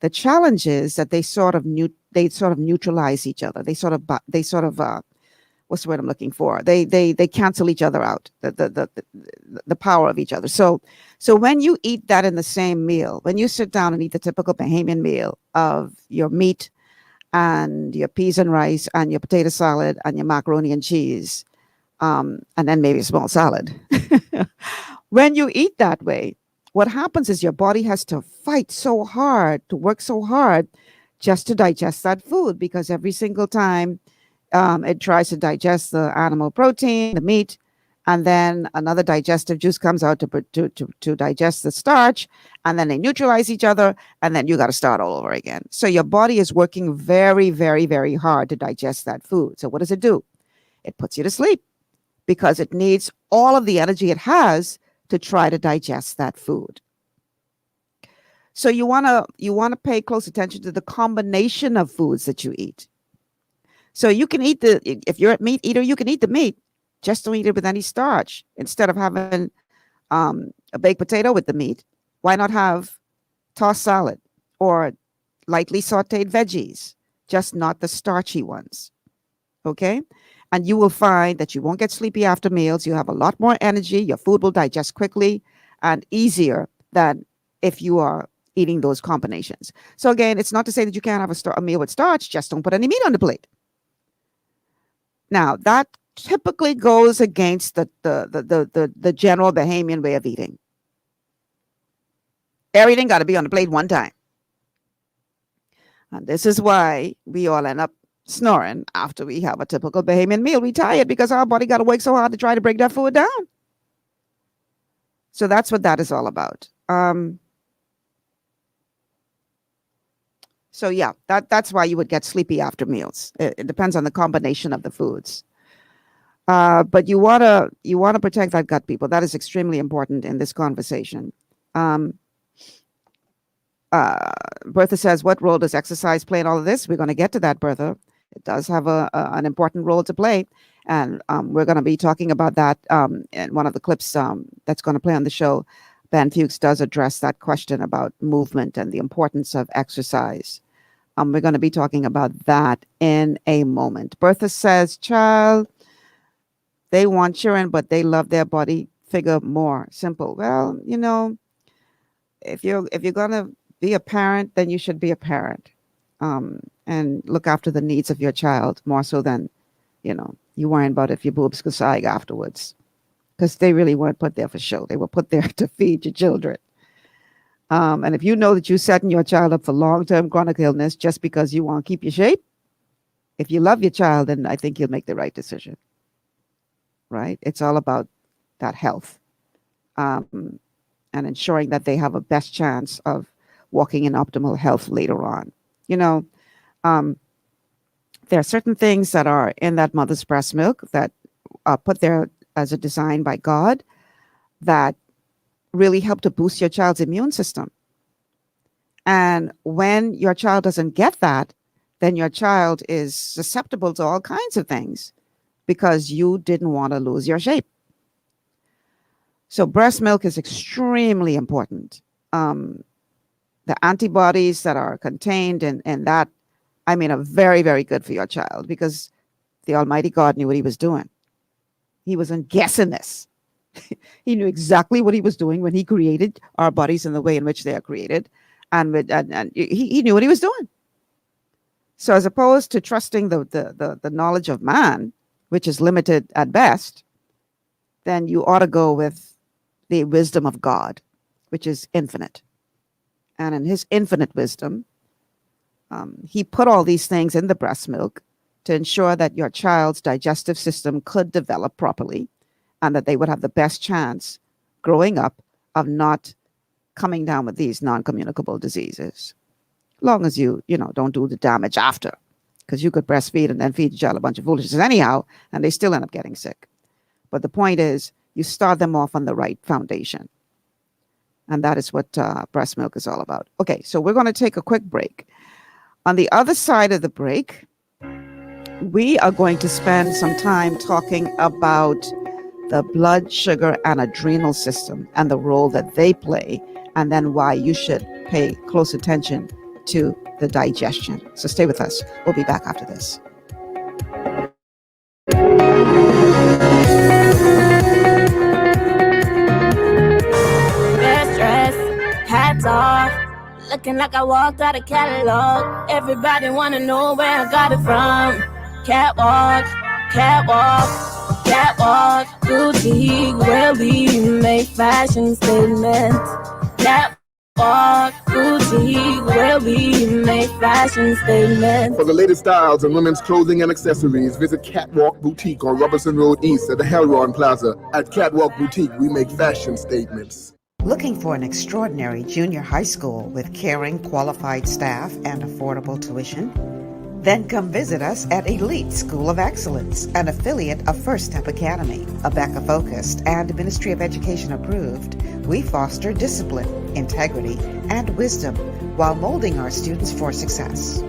The challenge is that they sort of neutralize each other. They sort of what's the word I'm looking for? They cancel each other out. The power of each other. So when you eat that in the same meal, when you sit down and eat the typical Bahamian meal of your meat and your peas and rice and your potato salad and your macaroni and cheese, and then maybe a small salad. When you eat that way, what happens is your body has to fight so hard, to work so hard just to digest that food, because every single time it tries to digest the animal protein, the meat, and then another digestive juice comes out to digest the starch, and then they neutralize each other, and then you got to start all over again. So your body is working very, very, very hard to digest that food. So what does it do? It puts you to sleep because it needs all of the energy it has to try to digest that food. So you want to pay close attention to the combination of foods that you eat. So you can eat if you're a meat eater, you can eat the meat. Just don't eat it with any starch. Instead of having a baked potato with the meat, why not have tossed salad or lightly sauteed veggies, just not the starchy ones. Okay? And you will find that you won't get sleepy after meals. You have a lot more energy. Your food will digest quickly and easier than if you are eating those combinations. So again, it's not to say that you can't have a meal with starch, just don't put any meat on the plate. Now, that typically goes against the general Bahamian way of eating. Everything got to be on the plate one time. And this is why we all end up snoring after we have a typical Bahamian meal. We tired because our body got to work so hard to try to break that food down. So that's what that is all about. So yeah, that's why you would get sleepy after meals. It depends on the combination of the foods. But you wanna protect that gut, people. That is extremely important in this conversation. Bertha says, what role does exercise play in all of this? We're going to get to that, Bertha. It does have an important role to play. And we're going to be talking about that in one of the clips that's going to play on the show. Ben Fuchs does address that question about movement and the importance of exercise. We're going to be talking about that in a moment. Bertha says, child, they want children, but they love their body figure more. Simple. Well, if you're going to be a parent, then you should be a parent and look after the needs of your child more so than, you worrying about if your boobs could sag afterwards. Because they really weren't put there for show. They were put there to feed your children. And if you know that you're setting your child up for long-term chronic illness just because you want to keep your shape, if you love your child, then I think you'll make the right decision. Right? It's all about that health and ensuring that they have a best chance of walking in optimal health later on. You know, there are certain things that are in that mother's breast milk that are put there as a design by God that really help to boost your child's immune system. And when your child doesn't get that, then your child is susceptible to all kinds of things because you didn't want to lose your shape. So breast milk is extremely important. The antibodies that are contained in that, I mean, are very, very good for your child because the Almighty God knew what he was doing. He wasn't guessing this. He knew exactly what he was doing when he created our bodies in the way in which they are created. And he knew what he was doing. So as opposed to trusting the knowledge of man, which is limited at best, then you ought to go with the wisdom of God, which is infinite. And in his infinite wisdom, he put all these things in the breast milk to ensure that your child's digestive system could develop properly and that they would have the best chance growing up of not coming down with these non-communicable diseases. Long as you don't do the damage after, because you could breastfeed and then feed your child a bunch of foolishness anyhow, and they still end up getting sick. But the point is, you start them off on the right foundation. And that is what breast milk is all about. Okay, so we're going to take a quick break. On the other side of the break, we are going to spend some time talking about the blood, sugar, and adrenal system and the role that they play, and then why you should pay close attention to the digestion. So stay with us. We'll be back after this. Hats off, looking like I walked out of catalog. Everybody wanna know where I got it from. Catwalk, catwalk, catwalk, boutique, where we make fashion statements. Catwalk, boutique, where we make fashion statements. For the latest styles in women's clothing and accessories, visit Catwalk Boutique on Robertson Road East at the Helron Plaza. At Catwalk Boutique, we make fashion statements. Looking for an extraordinary junior high school with caring, qualified staff and affordable tuition? Then come visit us at Elite School of Excellence, an affiliate of First Step Academy. ABECA focused and Ministry of Education approved, we foster discipline, integrity, and wisdom while molding our students for success.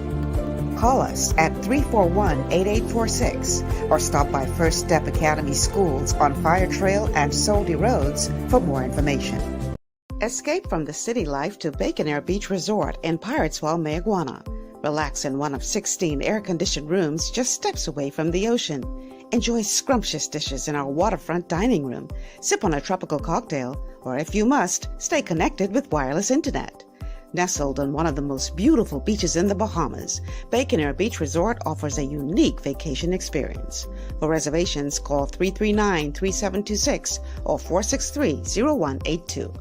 Call us at 341-8846 or stop by First Step Academy schools on Fire Trail and Soldy Roads for more information. Escape from the city life to Bacon Air Beach Resort in Pirateswell, Mayaguana. Relax in one of 16 air-conditioned rooms just steps away from the ocean. Enjoy scrumptious dishes in our waterfront dining room. Sip on a tropical cocktail, or if you must, stay connected with wireless internet. Nestled on one of the most beautiful beaches in the Bahamas, Bacon Air Beach Resort offers a unique vacation experience. For reservations, call 339-3726 or 463-0182.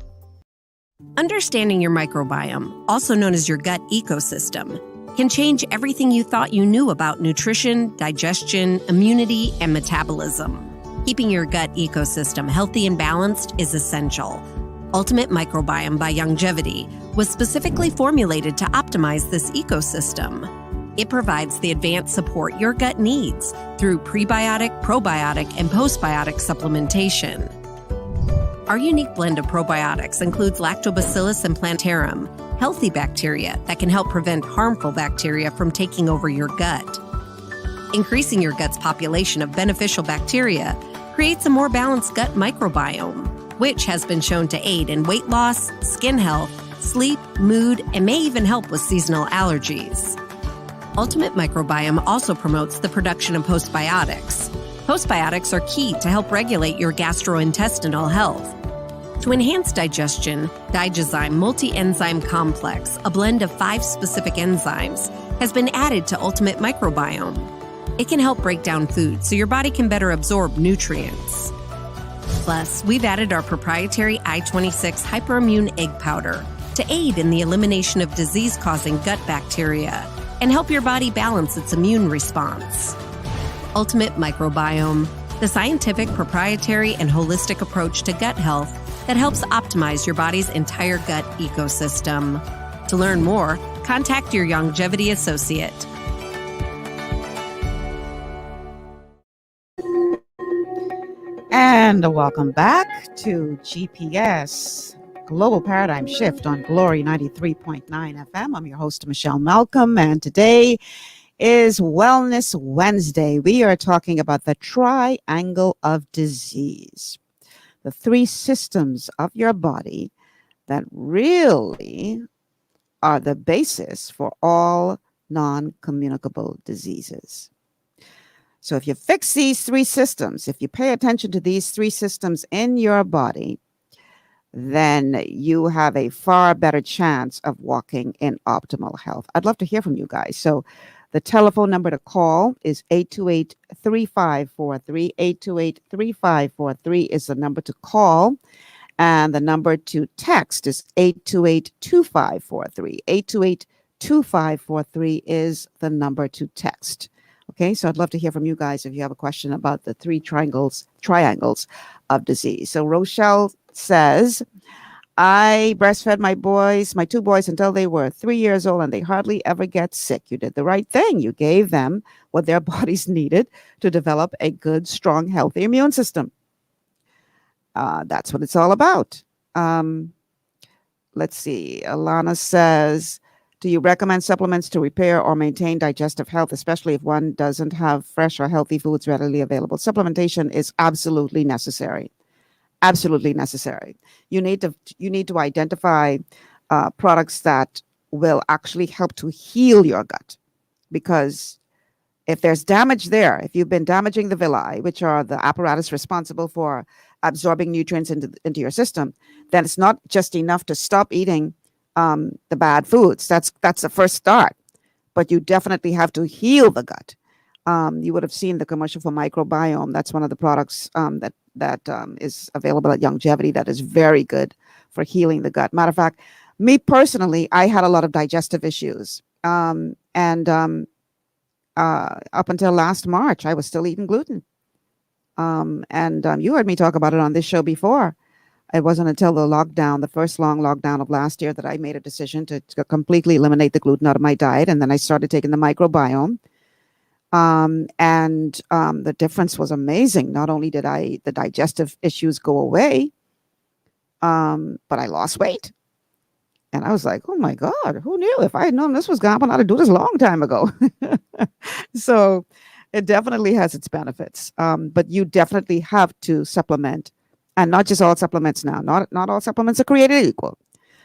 Understanding your microbiome, also known as your gut ecosystem, can change everything you thought you knew about nutrition, digestion, immunity, and metabolism. Keeping your gut ecosystem healthy and balanced is essential. Ultimate Microbiome by Youngevity was specifically formulated to optimize this ecosystem. It provides the advanced support your gut needs through prebiotic, probiotic, and postbiotic supplementation. Our unique blend of probiotics includes Lactobacillus and Plantarum, healthy bacteria that can help prevent harmful bacteria from taking over your gut. Increasing your gut's population of beneficial bacteria creates a more balanced gut microbiome, which has been shown to aid in weight loss, skin health, sleep, mood, and may even help with seasonal allergies. Ultimate Microbiome also promotes the production of postbiotics. Postbiotics are key to help regulate your gastrointestinal health. To enhance digestion, Digizyme Multi-Enzyme Complex, a blend of 5 specific enzymes, has been added to Ultimate Microbiome. It can help break down food so your body can better absorb nutrients. Plus, we've added our proprietary I-26 Hyperimmune Egg Powder to aid in the elimination of disease-causing gut bacteria and help your body balance its immune response. Ultimate Microbiome, the scientific, proprietary, and holistic approach to gut health that helps optimize your body's entire gut ecosystem. To learn more, contact your Longevity associate. And welcome back to GPS Global Paradigm Shift on Glory 93.9 FM. I'm your host, Michelle Malcolm, and today is Wellness Wednesday. We are talking about the triangle of disease, the three systems of your body that really are the basis for all non-communicable diseases. So if you fix these three systems, if you pay attention to these three systems in your body, then you have a far better chance of walking in optimal health. I'd love to hear from you guys. So the telephone number to call is 828-3543. 828-3543 is the number to call. And the number to text is 828-2543. 828-2543 is the number to text. Okay, so I'd love to hear from you guys if you have a question about the three triangles of disease. So Rochelle says, I breastfed my two boys until they were 3 years old, and they hardly ever get sick. You did the right thing. You gave them what their bodies needed to develop a good, strong, healthy immune system. That's what it's all about. Let's see. Alana says, do you recommend supplements to repair or maintain digestive health, especially if one doesn't have fresh or healthy foods readily available? Supplementation is absolutely necessary. Absolutely necessary. You need to identify products that will actually help to heal your gut, because if there's damage there, if you've been damaging the villi, which are the apparatus responsible for absorbing nutrients into your system, then it's not just enough to stop eating the bad foods. That's the first start, but you definitely have to heal the gut. You would have seen the commercial for Microbiome. That's one of the products that is available at Longevity that is very good for healing the gut. Matter of fact, me personally, I had a lot of digestive issues, and up until last March, I was still eating gluten. You heard me talk about it on this show before. It wasn't until the first long lockdown of last year, that I made a decision to completely eliminate the gluten out of my diet. And then I started taking the Microbiome. The difference was amazing. Not only did the digestive issues go away, but I lost weight. And I was like, oh my God, who knew? If I had known this was going to happen, I'd have done this a long time ago. So it definitely has its benefits. But you definitely have to supplement. And not just all supplements now. Not all supplements are created equal.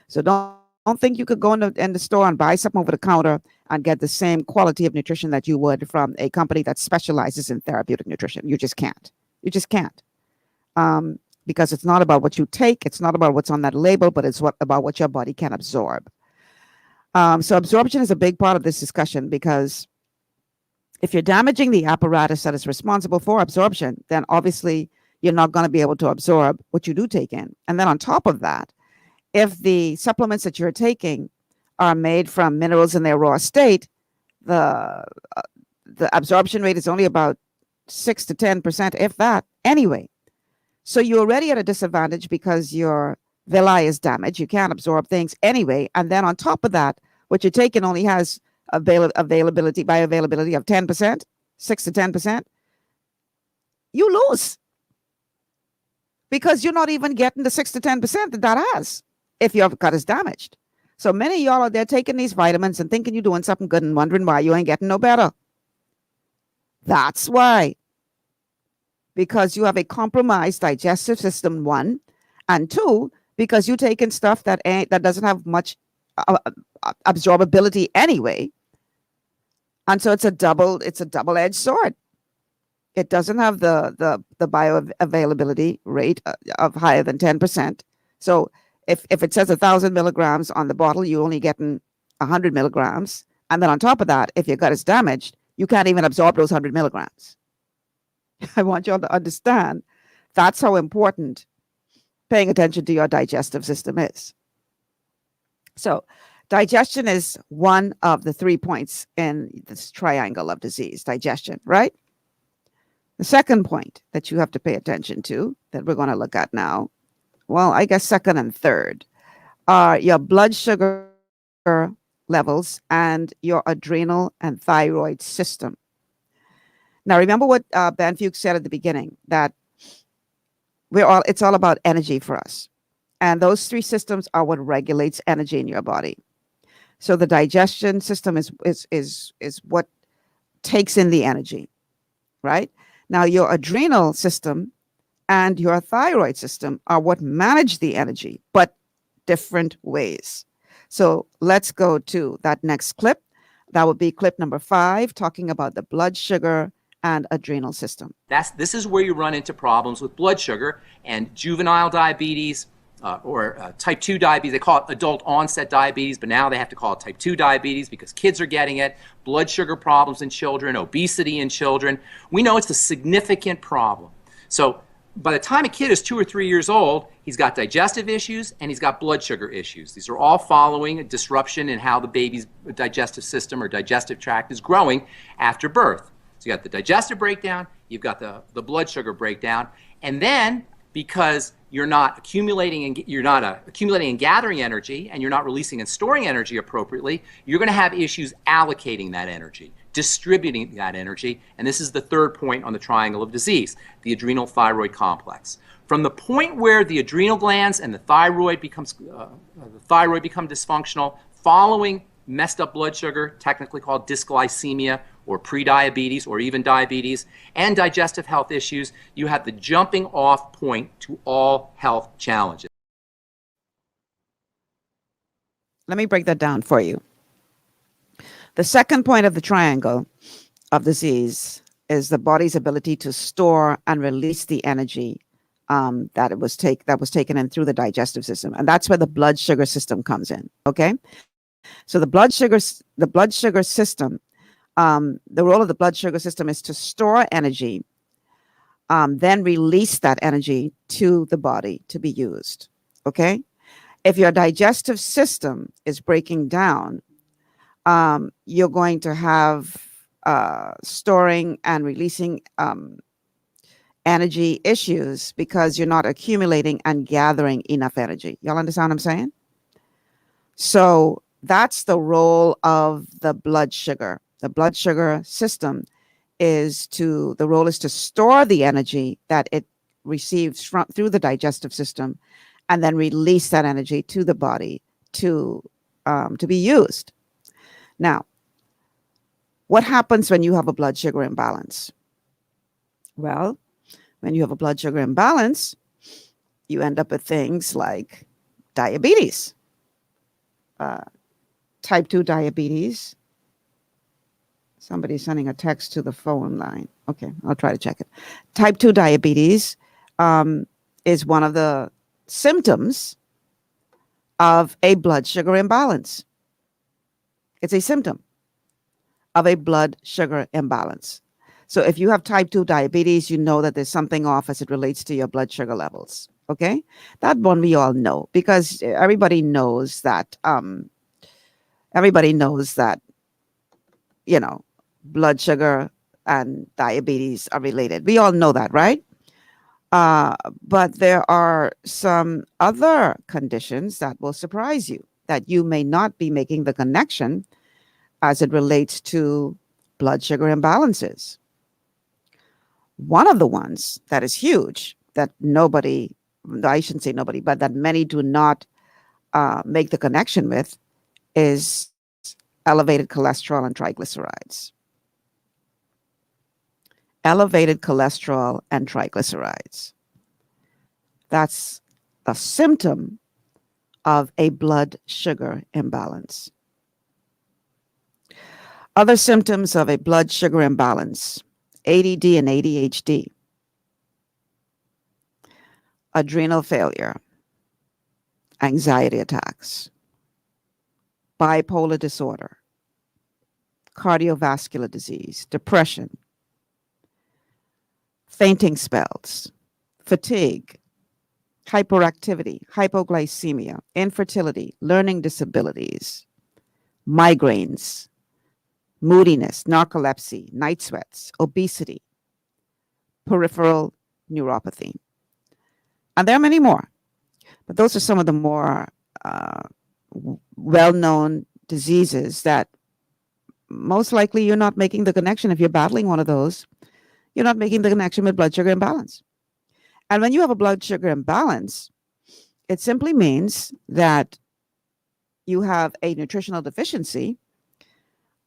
So don't think you could go in the store and buy something over the counter and get the same quality of nutrition that you would from a company that specializes in therapeutic nutrition. You just can't. You just can't. Because it's not about what you take. It's not about what's on that label, but it's about what your body can absorb. So absorption is a big part of this discussion, because if you're damaging the apparatus that is responsible for absorption, then obviously you're not going to be able to absorb what you do take in. And then on top of that, if the supplements that you're taking are made from minerals in their raw state, the absorption rate is only about 6 to 10%, if that, anyway. So you're already at a disadvantage because your villi is damaged. You can't absorb things anyway. And then on top of that, what you're taking only has bioavailability of 10%, 6 to 10%. You lose, because you're not even getting the 6 to 10% that has if your gut is damaged. So many of y'all are there taking these vitamins and thinking you're doing something good and wondering why you ain't getting no better. That's why. Because you have a compromised digestive system, one, and two, because you're taking stuff that doesn't have much absorbability anyway. And so it's a double-edged sword. It doesn't have the bioavailability rate of higher than 10%. So if it says 1,000 milligrams on the bottle, you're only getting 100 milligrams. And then on top of that, if your gut is damaged, you can't even absorb those 100 milligrams. I want you all to understand that's how important paying attention to your digestive system is. So digestion is one of the 3 points in this triangle of disease, digestion, right? The second point that you have to pay attention to, that we're going to look at now, well, I guess second and third, are your blood sugar levels and your adrenal and thyroid system. Now, remember what Ben Fuchs said at the beginning, that it's all about energy for us. And those three systems are what regulates energy in your body. So the digestion system is what takes in the energy, right? Now, your adrenal system and your thyroid system are what manage the energy, but different ways. So let's go to that next clip. That would be clip number 5, talking about the blood sugar and adrenal system. This is where you run into problems with blood sugar and juvenile diabetes or type 2 diabetes. They call it adult onset diabetes, but now they have to call it type 2 diabetes because kids are getting it. Blood sugar problems in children, obesity in children. We know it's a significant problem. So by the time a kid is 2 or 3 years old, he's got digestive issues and he's got blood sugar issues. These are all following a disruption in how the baby's digestive system or digestive tract is growing after birth. So you got the digestive breakdown, you've got the blood sugar breakdown, and then because you're not accumulating and gathering energy, and you're not releasing and storing energy appropriately, you're going to have issues allocating that energy, distributing that energy, and this is the third point on the triangle of disease, the adrenal thyroid complex. From the point where the adrenal glands and the thyroid become dysfunctional, following messed up blood sugar, technically called dysglycemia or prediabetes or even diabetes, and digestive health issues, you have the jumping off point to all health challenges. Let me break that down for you. The second point of the triangle of disease is the body's ability to store and release the energy that was taken in through the digestive system, and that's where the blood sugar system comes in. Okay, so the blood sugar system, the role of the blood sugar system is to store energy, then release that energy to the body to be used. Okay, if your digestive system is breaking down, you're going to have storing and releasing energy issues because you're not accumulating and gathering enough energy. Y'all understand what I'm saying? So that's the role of the blood sugar. The blood sugar system the role is to store the energy that it receives through the digestive system and then release that energy to the body to be used. Now, what happens when you have a blood sugar imbalance? Well, when you have a blood sugar imbalance, you end up with things like diabetes, type 2 diabetes. Somebody's sending a text to the phone line. Okay, I'll try to check it. Type 2 diabetes is one of the symptoms of a blood sugar imbalance. It's a symptom of a blood sugar imbalance. So if you have type 2 diabetes, you know that there's something off as it relates to your blood sugar levels. Okay, that one we all know because everybody knows that. Blood sugar and diabetes are related. We all know that, right? But there are some other conditions that will surprise you that you may not be making the connection as it relates to blood sugar imbalances. One of the ones that is huge that I shouldn't say nobody, but that many do not make the connection with is elevated cholesterol and triglycerides. Elevated cholesterol and triglycerides. That's a symptom of a blood sugar imbalance. Other symptoms of a blood sugar imbalance: ADD and ADHD, adrenal failure, anxiety attacks, bipolar disorder, cardiovascular disease, depression, fainting spells, fatigue, hyperactivity, hypoglycemia, infertility, learning disabilities, migraines, moodiness, narcolepsy, night sweats, obesity, peripheral neuropathy. And there are many more. But those are some of the more well-known diseases that most likely you're not making the connection. If you're battling one of those, you're not making the connection with blood sugar imbalance. And when you have a blood sugar imbalance, it simply means that you have a nutritional deficiency.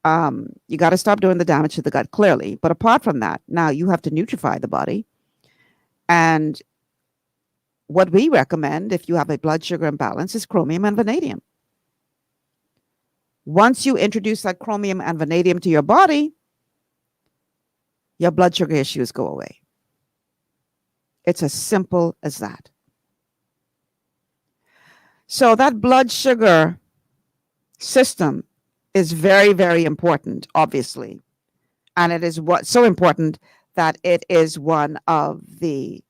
You got to stop doing the damage to the gut, clearly. But apart from that, now you have to nutrify the body. And what we recommend if you have a blood sugar imbalance is chromium and vanadium. Once you introduce that chromium and vanadium to your body, your blood sugar issues go away. It's as simple as that. So that blood sugar system is very, very important, obviously. And it is so important that it is one of the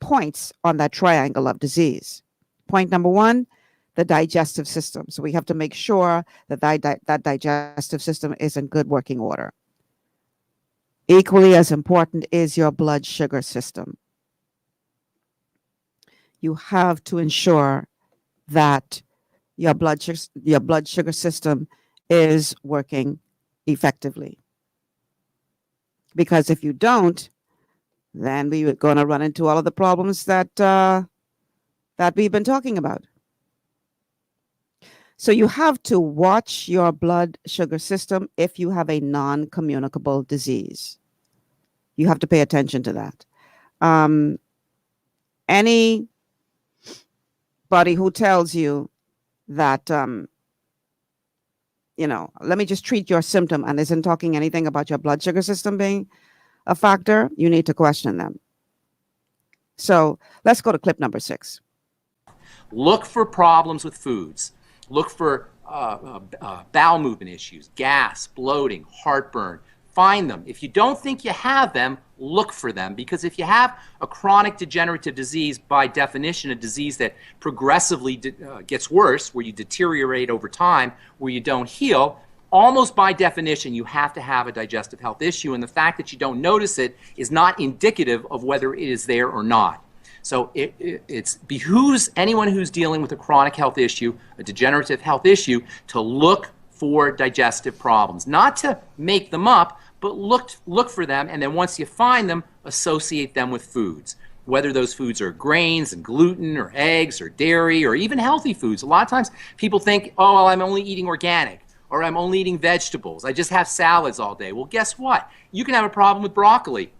points on that triangle of disease. Point number one, the digestive system. So we have to make sure that that digestive system is in good working order. Equally as important is your blood sugar system. You have to ensure that your blood sugar system is working effectively. Because if you don't, then we're going to run into all of the problems that we've been talking about. So you have to watch your blood sugar system if you have a non-communicable disease. You have to pay attention to that. Anybody who tells you that, let me just treat your symptom and isn't talking anything about your blood sugar system being a factor, you need to question them. So let's go to clip number 6. Look for problems with foods. Look for bowel movement issues, gas, bloating, heartburn. Find them. If you don't think you have them, look for them. Because if you have a chronic degenerative disease, by definition, a disease that progressively gets worse, where you deteriorate over time, where you don't heal, almost by definition, you have to have a digestive health issue. And the fact that you don't notice it is not indicative of whether it is there or not. So it behooves anyone who's dealing with a chronic health issue, a degenerative health issue, to look for digestive problems. Not to make them up, but look for them, and then once you find them, associate them with foods. Whether those foods are grains and gluten or eggs or dairy or even healthy foods. A lot of times people think, oh, well, I'm only eating organic, or I'm only eating vegetables. I just have salads all day. Well, guess what? You can have a problem with broccoli.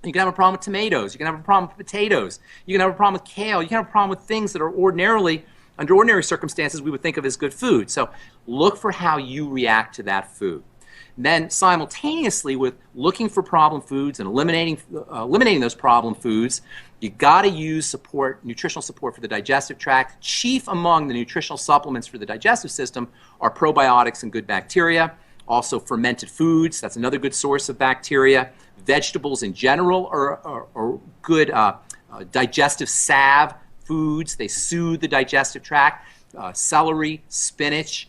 You can have a problem with tomatoes. You can have a problem with potatoes. You can have a problem with kale. You can have a problem with things that are ordinarily, under ordinary circumstances, we would think of as good food. So look for how you react to that food. And then simultaneously with looking for problem foods and eliminating those problem foods, you got to use nutritional support for the digestive tract. Chief among the nutritional supplements for the digestive system are probiotics and good bacteria. Also fermented foods, that's another good source of bacteria. Vegetables in general are good digestive salve foods. They soothe the digestive tract. Celery, spinach,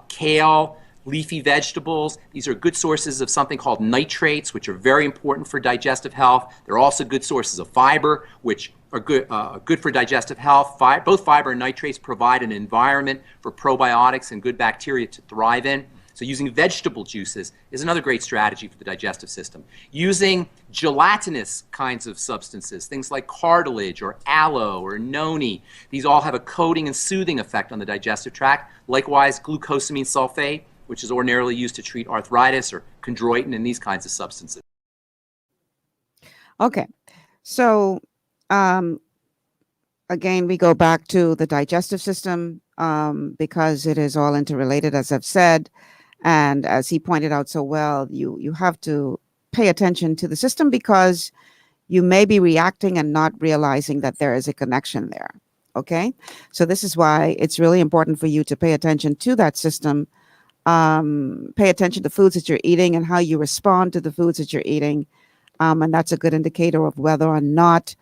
kale, leafy vegetables. These are good sources of something called nitrates, which are very important for digestive health. They're also good sources of fiber, which are good for digestive health. Both fiber and nitrates provide an environment for probiotics and good bacteria to thrive in. So using vegetable juices is another great strategy for the digestive system. Using gelatinous kinds of substances, things like cartilage or aloe or noni, these all have a coating and soothing effect on the digestive tract. Likewise, glucosamine sulfate, which is ordinarily used to treat arthritis, or chondroitin and these kinds of substances. Okay, so again, we go back to the digestive system because it is all interrelated, as I've said. And as he pointed out so well, you have to pay attention to the system because you may be reacting and not realizing that there is a connection there. Okay, so this is why it's really important for you to pay attention to that system. Pay attention to foods that you're eating and how you respond to the foods that you're eating. And that's a good indicator of whether or not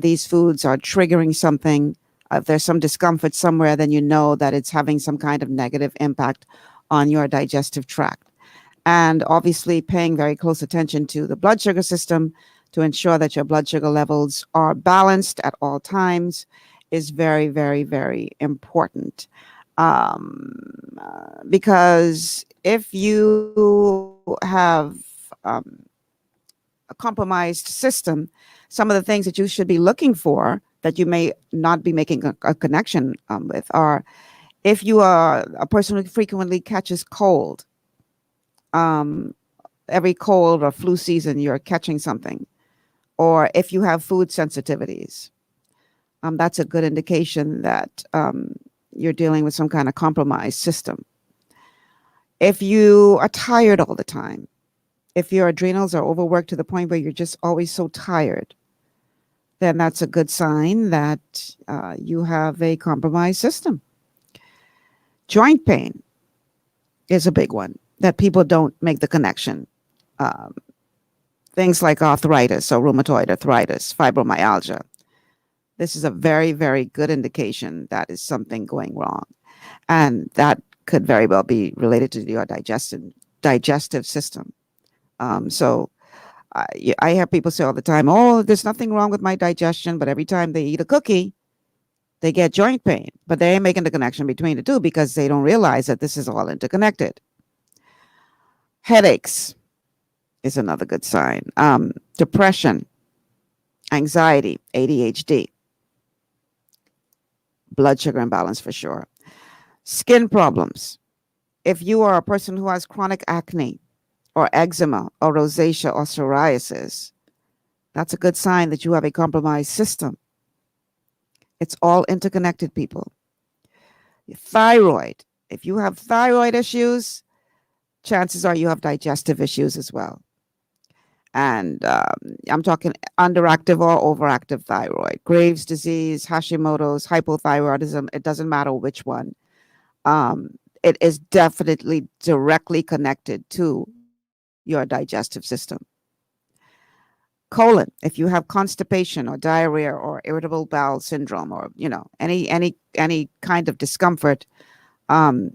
these foods are triggering something. If there's some discomfort somewhere, then you know that it's having some kind of negative impact on your digestive tract. And obviously paying very close attention to the blood sugar system to ensure that your blood sugar levels are balanced at all times is very, very, very important. Because if you have a compromised system, some of the things that you should be looking for that you may not be making a connection with are, if you are a person who frequently catches cold, every cold or flu season you're catching something, or if you have food sensitivities, that's a good indication that you're dealing with some kind of compromised system. If you are tired all the time, if your adrenals are overworked to the point where you're just always so tired, then that's a good sign that you have a compromised system. Joint pain is a big one that people don't make the connection. Things like arthritis or rheumatoid arthritis, fibromyalgia. This is a very, very good indication that is something going wrong. And that could very well be related to your digestive system. So I hear people say all the time, oh, there's nothing wrong with my digestion, but every time they eat a cookie, they get joint pain. But they ain't making the connection between the two because they don't realize that this is all interconnected. Headaches is another good sign. Depression, anxiety, ADHD, blood sugar imbalance for sure. Skin problems. If you are a person who has chronic acne or eczema or rosacea or psoriasis, that's a good sign that you have a compromised system. It's all interconnected, people. Thyroid. If you have thyroid issues, chances are you have digestive issues as well. And I'm talking underactive or overactive thyroid, Graves' disease, Hashimoto's, hypothyroidism. It doesn't matter which one. It is definitely directly connected to your digestive system. Colon, if you have constipation or diarrhea or irritable bowel syndrome, or any kind of discomfort in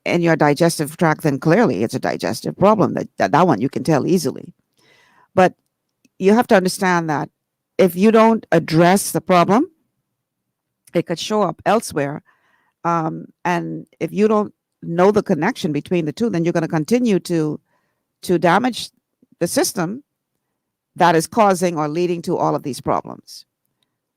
your digestive tract, then clearly it's a digestive problem. That one you can tell easily. But you have to understand that if you don't address the problem, it could show up elsewhere. And if you don't know the connection between the two, then you're going to continue to damage the system that is causing or leading to all of these problems.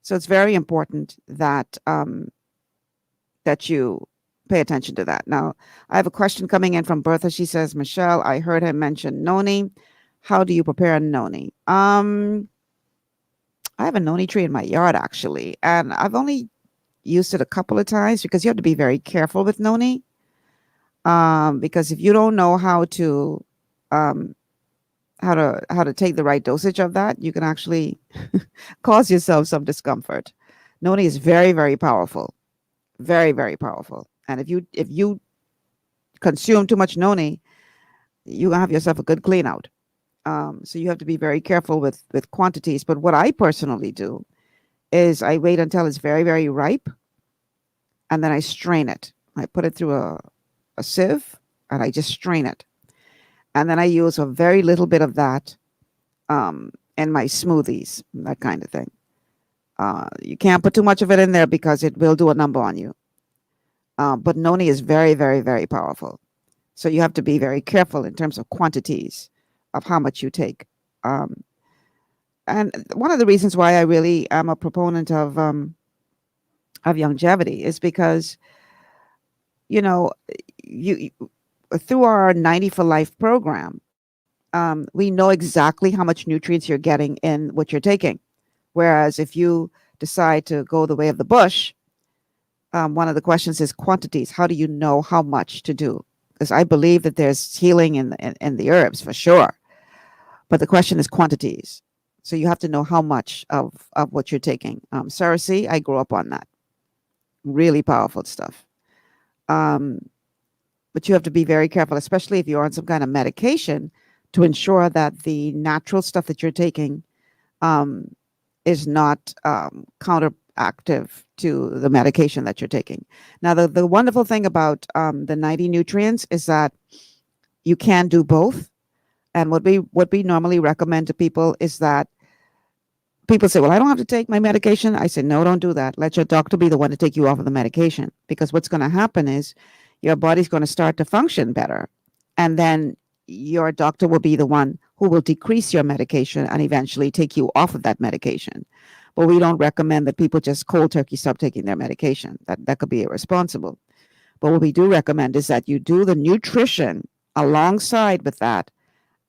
So it's very important that that you pay attention to that. Now, I have a question coming in from Bertha. She says, Michelle, I heard him mention noni. How do you prepare a noni? I have a noni tree in my yard, actually, and I've only used it a couple of times because you have to be very careful with noni. Because if you don't know how to take the right dosage of that, you can actually cause yourself some discomfort. Noni is very, very powerful, very, very powerful. And if you consume too much noni, you gonna have yourself a good clean out. So you have to be very careful with quantities. But what I personally do is I wait until it's very, very ripe, and then I strain it. I put it through a sieve, and I just strain it. And then I use a very little bit of that in my smoothies, that kind of thing. You can't put too much of it in there because it will do a number on you. But noni is very, very, very powerful. So you have to be very careful in terms of quantities of how much you take. And one of the reasons why I really am a proponent of longevity is because, through our 90 for Life program, we know exactly how much nutrients you're getting in what you're taking. Whereas if you decide to go the way of the bush, one of the questions is quantities. How do you know how much to do? Because I believe that there's healing in the herbs for sure. But the question is quantities. So you have to know how much of what you're taking. Cersei, I grew up on that. Really powerful stuff. But you have to be very careful, especially if you're on some kind of medication, to ensure that the natural stuff that you're taking is not counteractive to the medication that you're taking. Now, the wonderful thing about the 90 nutrients is that you can do both. And what we normally recommend to people is that people say, well, I don't have to take my medication. I say, no, don't do that. Let your doctor be the one to take you off of the medication, because what's going to happen is your body's going to start to function better. And then your doctor will be the one who will decrease your medication and eventually take you off of that medication. But we don't recommend that people just cold turkey stop taking their medication. That could be irresponsible. But what we do recommend is that you do the nutrition alongside with that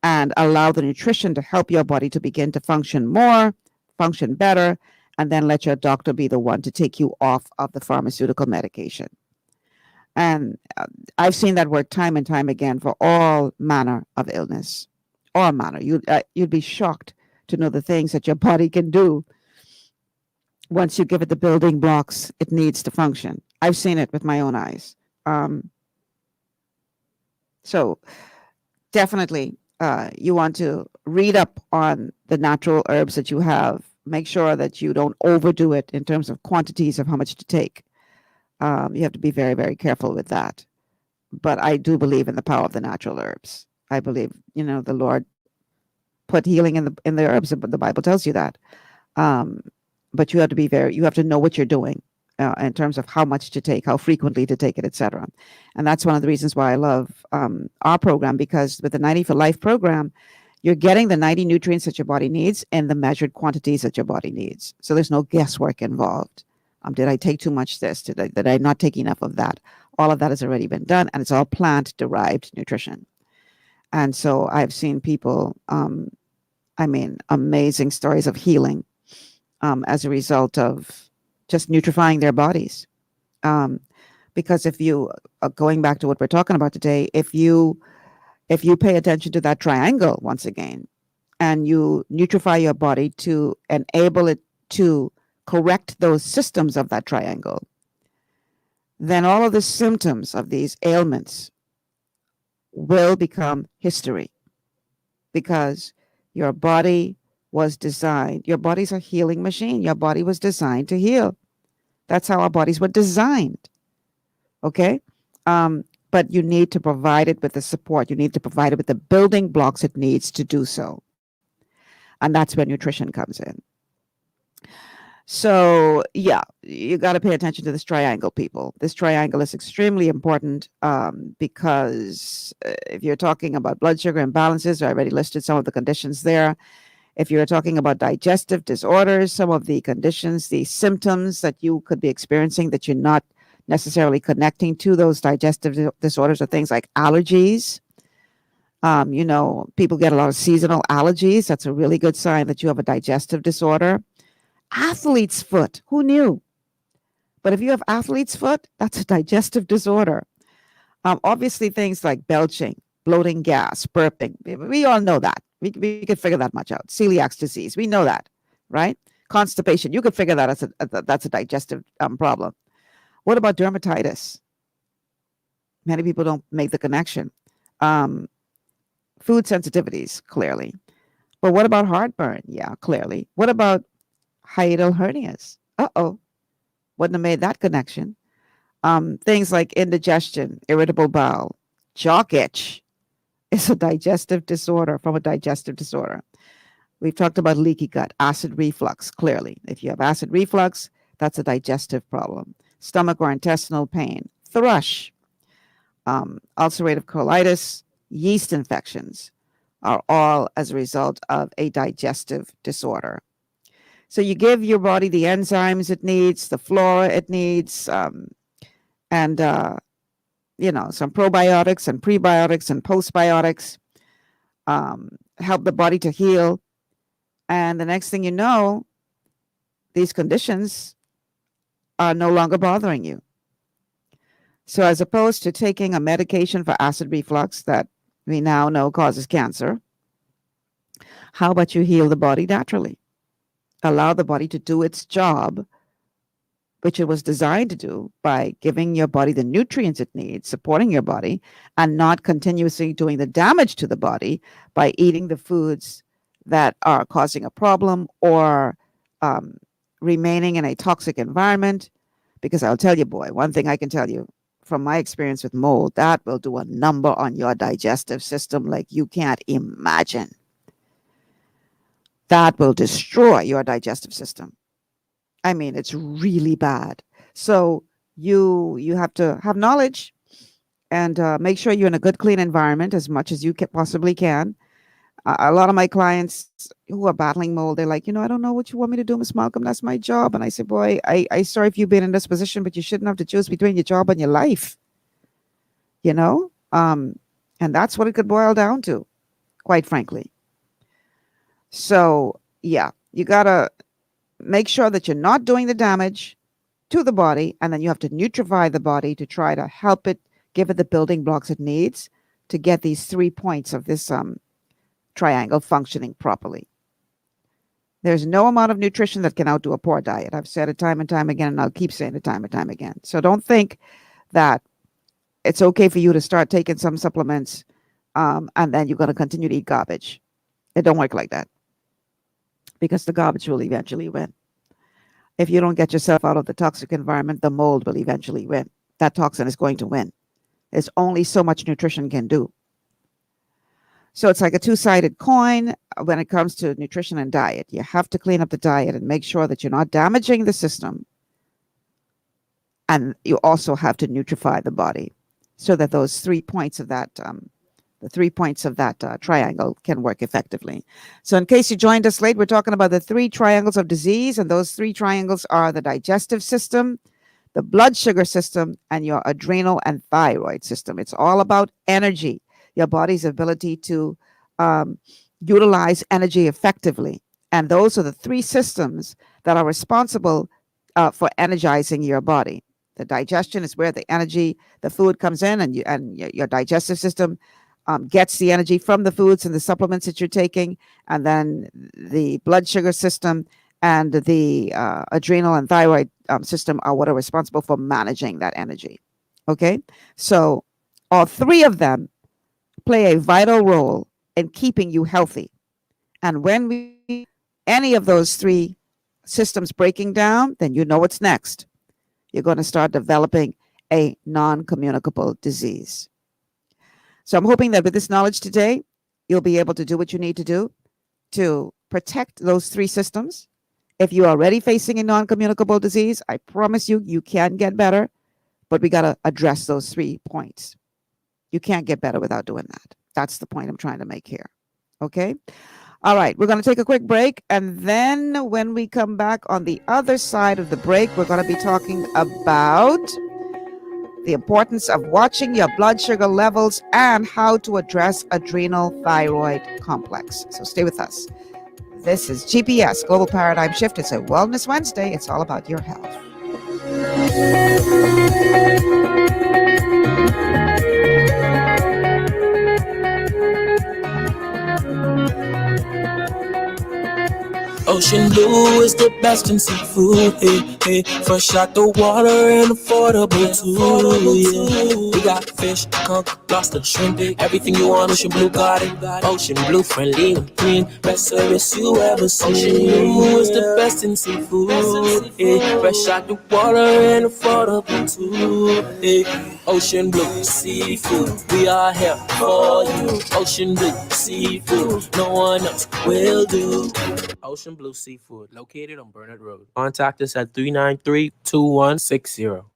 and allow the nutrition to help your body to begin to function more, function better, and then let your doctor be the one to take you off of the pharmaceutical medication. And I've seen that work time and time again for all manner of illness. All manner. You'd be shocked to know the things that your body can do once you give it the building blocks it needs to function. I've seen it with my own eyes. So definitely you want to read up on the natural herbs that you have. Make sure that you don't overdo it in terms of quantities of how much to take. You have to be very, very careful with that. But I do believe in the power of the natural herbs. I believe, the Lord put healing in the herbs, but the Bible tells you that. But you have to know what you're doing in terms of how much to take, how frequently to take it, etc. And that's one of the reasons why I love our program, because with the 90 for Life program, you're getting the 90 nutrients that your body needs and the measured quantities that your body needs. So there's no guesswork involved. Did I take too much this? Did I not take enough of that? All of that has already been done, and it's all plant-derived nutrition. And so I've seen people, amazing stories of healing as a result of just nutrifying their bodies. Because if you, going back to what we're talking about today, if you pay attention to that triangle once again, and you nutrify your body to enable it to correct those systems of that triangle, then all of the symptoms of these ailments will become history, because your body was designed. Your body's a healing machine. Your body was designed to heal. That's how our bodies were designed. Okay? But you need to provide it with the support. You need to provide it with the building blocks it needs to do so. And that's where nutrition comes in. So, yeah, you got to pay attention to this triangle, people. This triangle is extremely important because if you're talking about blood sugar imbalances, I already listed some of the conditions there. If you're talking about digestive disorders, some of the conditions, the symptoms that you could be experiencing that you're not necessarily connecting to those digestive disorders are things like allergies. People get a lot of seasonal allergies. That's a really good sign that you have a digestive disorder. Athlete's foot, who knew? But if you have athlete's foot, that's a digestive disorder. Obviously, things like belching, bloating, gas, burping, we all know that. We could figure that much out. Celiac disease, we know that, right? Constipation, you could figure that that's a digestive problem. What about dermatitis? Many people don't make the connection. Food sensitivities, clearly. But what about heartburn? Yeah, clearly. What about hiatal hernias? Wouldn't have made that connection. Things like indigestion, irritable bowel, jock itch is a digestive disorder from a digestive disorder. We've talked about leaky gut, acid reflux, clearly. If you have acid reflux, that's a digestive problem. Stomach or intestinal pain, thrush, ulcerative colitis, yeast infections are all as a result of a digestive disorder. So you give your body the enzymes it needs, the flora it needs, some probiotics and prebiotics and postbiotics, help the body to heal. And the next thing you know, these conditions are no longer bothering you. So as opposed to taking a medication for acid reflux that we now know causes cancer, how about you heal the body naturally? Allow the body to do its job, which it was designed to do, by giving your body the nutrients it needs, supporting your body, and not continuously doing the damage to the body by eating the foods that are causing a problem or remaining in a toxic environment. Because I'll tell you, boy, one thing I can tell you from my experience with mold, that will do a number on your digestive system like you can't imagine. that will destroy your digestive system. I mean, it's really bad. So you have to have knowledge and make sure you're in a good, clean environment as much as you possibly can. A lot of my clients who are battling mold, they're like, I don't know what you want me to do, Miss Malcolm. That's my job. And I say, boy, I sorry if you've been in this position, but you shouldn't have to choose between your job and your life. And that's what it could boil down to, quite frankly. So, yeah, you got to make sure that you're not doing the damage to the body, and then you have to neutrify the body to try to help it, give it the building blocks it needs to get these 3 points of this triangle functioning properly. There's no amount of nutrition that can outdo a poor diet. I've said it time and time again, and I'll keep saying it time and time again. So don't think that it's okay for you to start taking some supplements and then you're going to continue to eat garbage. It don't work like that, because the garbage will eventually win. If you don't get yourself out of the toxic environment, the mold will eventually win. That toxin is going to win. There's only so much nutrition can do. So it's like a two-sided coin when it comes to nutrition and diet. You have to clean up the diet and make sure that you're not damaging the system. And you also have to nutrify the body so that those 3 points of that, triangle can work effectively. So in case you joined us late, we're talking about the 3 triangles of disease. And those 3 triangles are the digestive system, the blood sugar system, and your adrenal and thyroid system. It's all about energy. Your body's ability to utilize energy effectively. And those are the 3 systems that are responsible for energizing your body. The digestion is where the energy, the food comes in, and your digestive system gets the energy from the foods and the supplements that you're taking. And then the blood sugar system and the adrenal and thyroid system are what are responsible for managing that energy. Okay? So all 3 of them play a vital role in keeping you healthy. And when any of those 3 systems breaking down, then you know what's next. You're going to start developing a non-communicable disease. So I'm hoping that with this knowledge today, you'll be able to do what you need to do to protect those 3 systems. If you are already facing a non-communicable disease, I promise you can get better, but we got to address those 3 points. You can't get better without doing that. That's the point I'm trying to make here. Okay? All right, we're going to take a quick break. And then when we come back on the other side of the break, we're going to be talking about the importance of watching your blood sugar levels and how to address adrenal thyroid complex. So stay with us. This is GPS, Global Paradigm Shift. It's a Wellness Wednesday. It's all about your health. Ocean blue is the best in seafood, hey, hey. Fresh out the water and affordable too, yeah. We got fish, conch, lobster, shrimp, everything you want. Ocean blue got it. Ocean blue, friendly and clean, best service you ever seen. Ocean blue is the best in seafood, hey. Fresh out the water and affordable too, hey. Ocean blue seafood, we are here for you. Ocean blue seafood, no one else will do. Ocean Blue Seafood, located on Burnett Road. Contact us at 393-2160.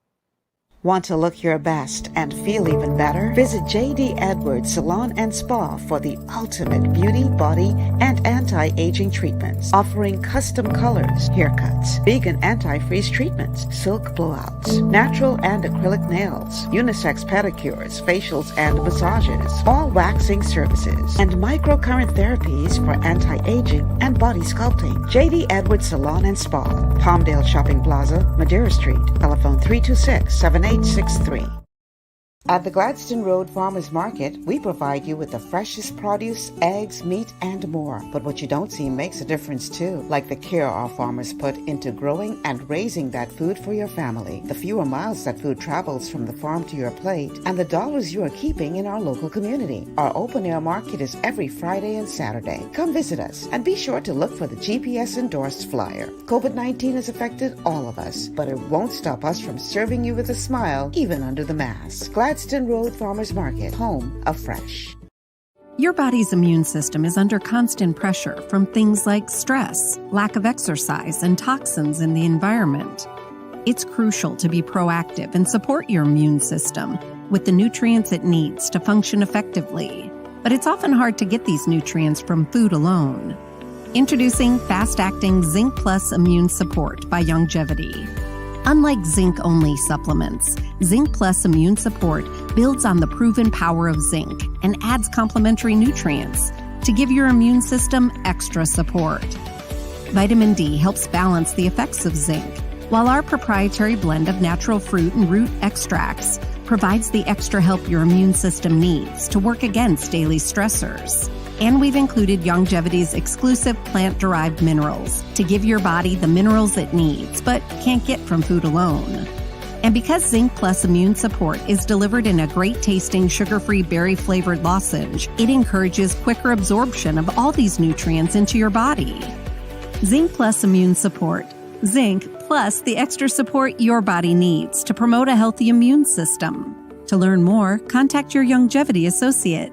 Want to look your best and feel even better? Visit JD Edwards Salon and Spa for the ultimate beauty, body, and anti-aging treatments, offering custom colors, haircuts, vegan anti-freeze treatments, silk blowouts, natural and acrylic nails, unisex pedicures, facials and massages, all waxing services, and microcurrent therapies for anti-aging and body sculpting. JD Edwards Salon and Spa, Palmdale Shopping Plaza, Madeira Street, telephone 326-7863. At the Gladstone Road Farmers Market, we provide you with the freshest produce, eggs, meat, and more. But what you don't see makes a difference too, like the care our farmers put into growing and raising that food for your family, the fewer miles that food travels from the farm to your plate, and the dollars you are keeping in our local community. Our open-air market is every Friday and Saturday. Come visit us, and be sure to look for the GPS-endorsed flyer. COVID-19 has affected all of us, but it won't stop us from serving you with a smile, even under the mask. Gladstone Road Farmers Market, home of fresh. Your body's immune system is under constant pressure from things like stress, lack of exercise, and toxins in the environment. It's crucial to be proactive and support your immune system with the nutrients it needs to function effectively. But it's often hard to get these nutrients from food alone. Introducing fast-acting Zinc Plus Immune Support by Youngevity. Unlike zinc-only supplements, Zinc Plus Immune Support builds on the proven power of zinc and adds complementary nutrients to give your immune system extra support. Vitamin D helps balance the effects of zinc, while our proprietary blend of natural fruit and root extracts provides the extra help your immune system needs to work against daily stressors. And we've included Youngevity's exclusive plant-derived minerals to give your body the minerals it needs, but can't get from food alone. And because Zinc Plus Immune Support is delivered in a great-tasting, sugar-free, berry-flavored lozenge, it encourages quicker absorption of all these nutrients into your body. Zinc Plus Immune Support. Zinc plus the extra support your body needs to promote a healthy immune system. To learn more, contact your Youngevity associate.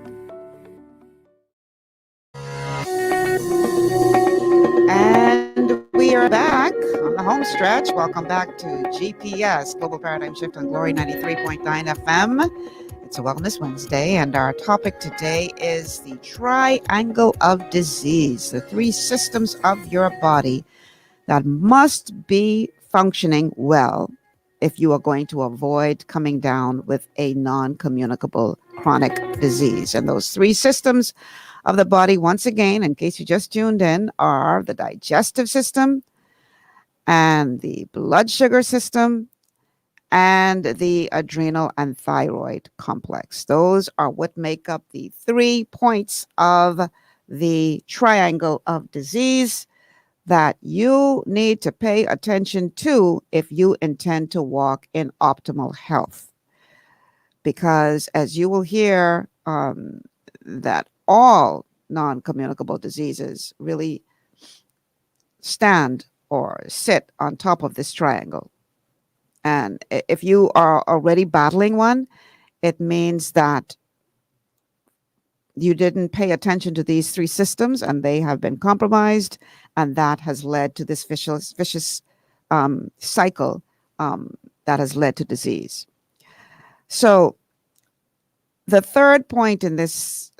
And we are back on the home stretch. Welcome back to GPS, Global Paradigm Shift on Glory 93.9 FM. It's a Wellness Wednesday, and our topic today is the triangle of disease, the three systems of your body that must be functioning well if you are going to avoid coming down with a non-communicable chronic disease. And those three systems of the body, once again, in case you just tuned in, are the digestive system and the blood sugar system and the adrenal and thyroid complex. Those are what make up the 3 points of the triangle of disease that you need to pay attention to if you intend to walk in optimal health. Because as you will hear, that all non-communicable diseases really stand or sit on top of this triangle. And if you are already battling one, it means that you didn't pay attention to these three systems and they have been compromised, and that has led to this vicious cycle that has led to disease. So the third point in this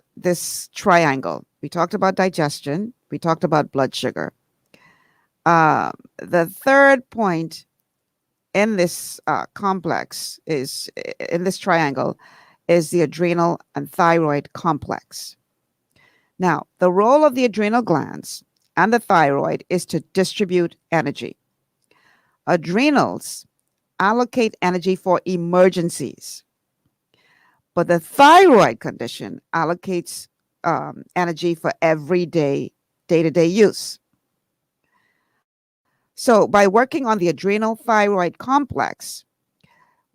triangle, we talked about digestion, we talked about blood sugar. The third point in this complex is, in this triangle, is the adrenal and thyroid complex. Now, the role of the adrenal glands and the thyroid is to distribute energy. Adrenals allocate energy for emergencies, but the thyroid condition allocates energy for everyday, day-to-day use. So by working on the adrenal thyroid complex,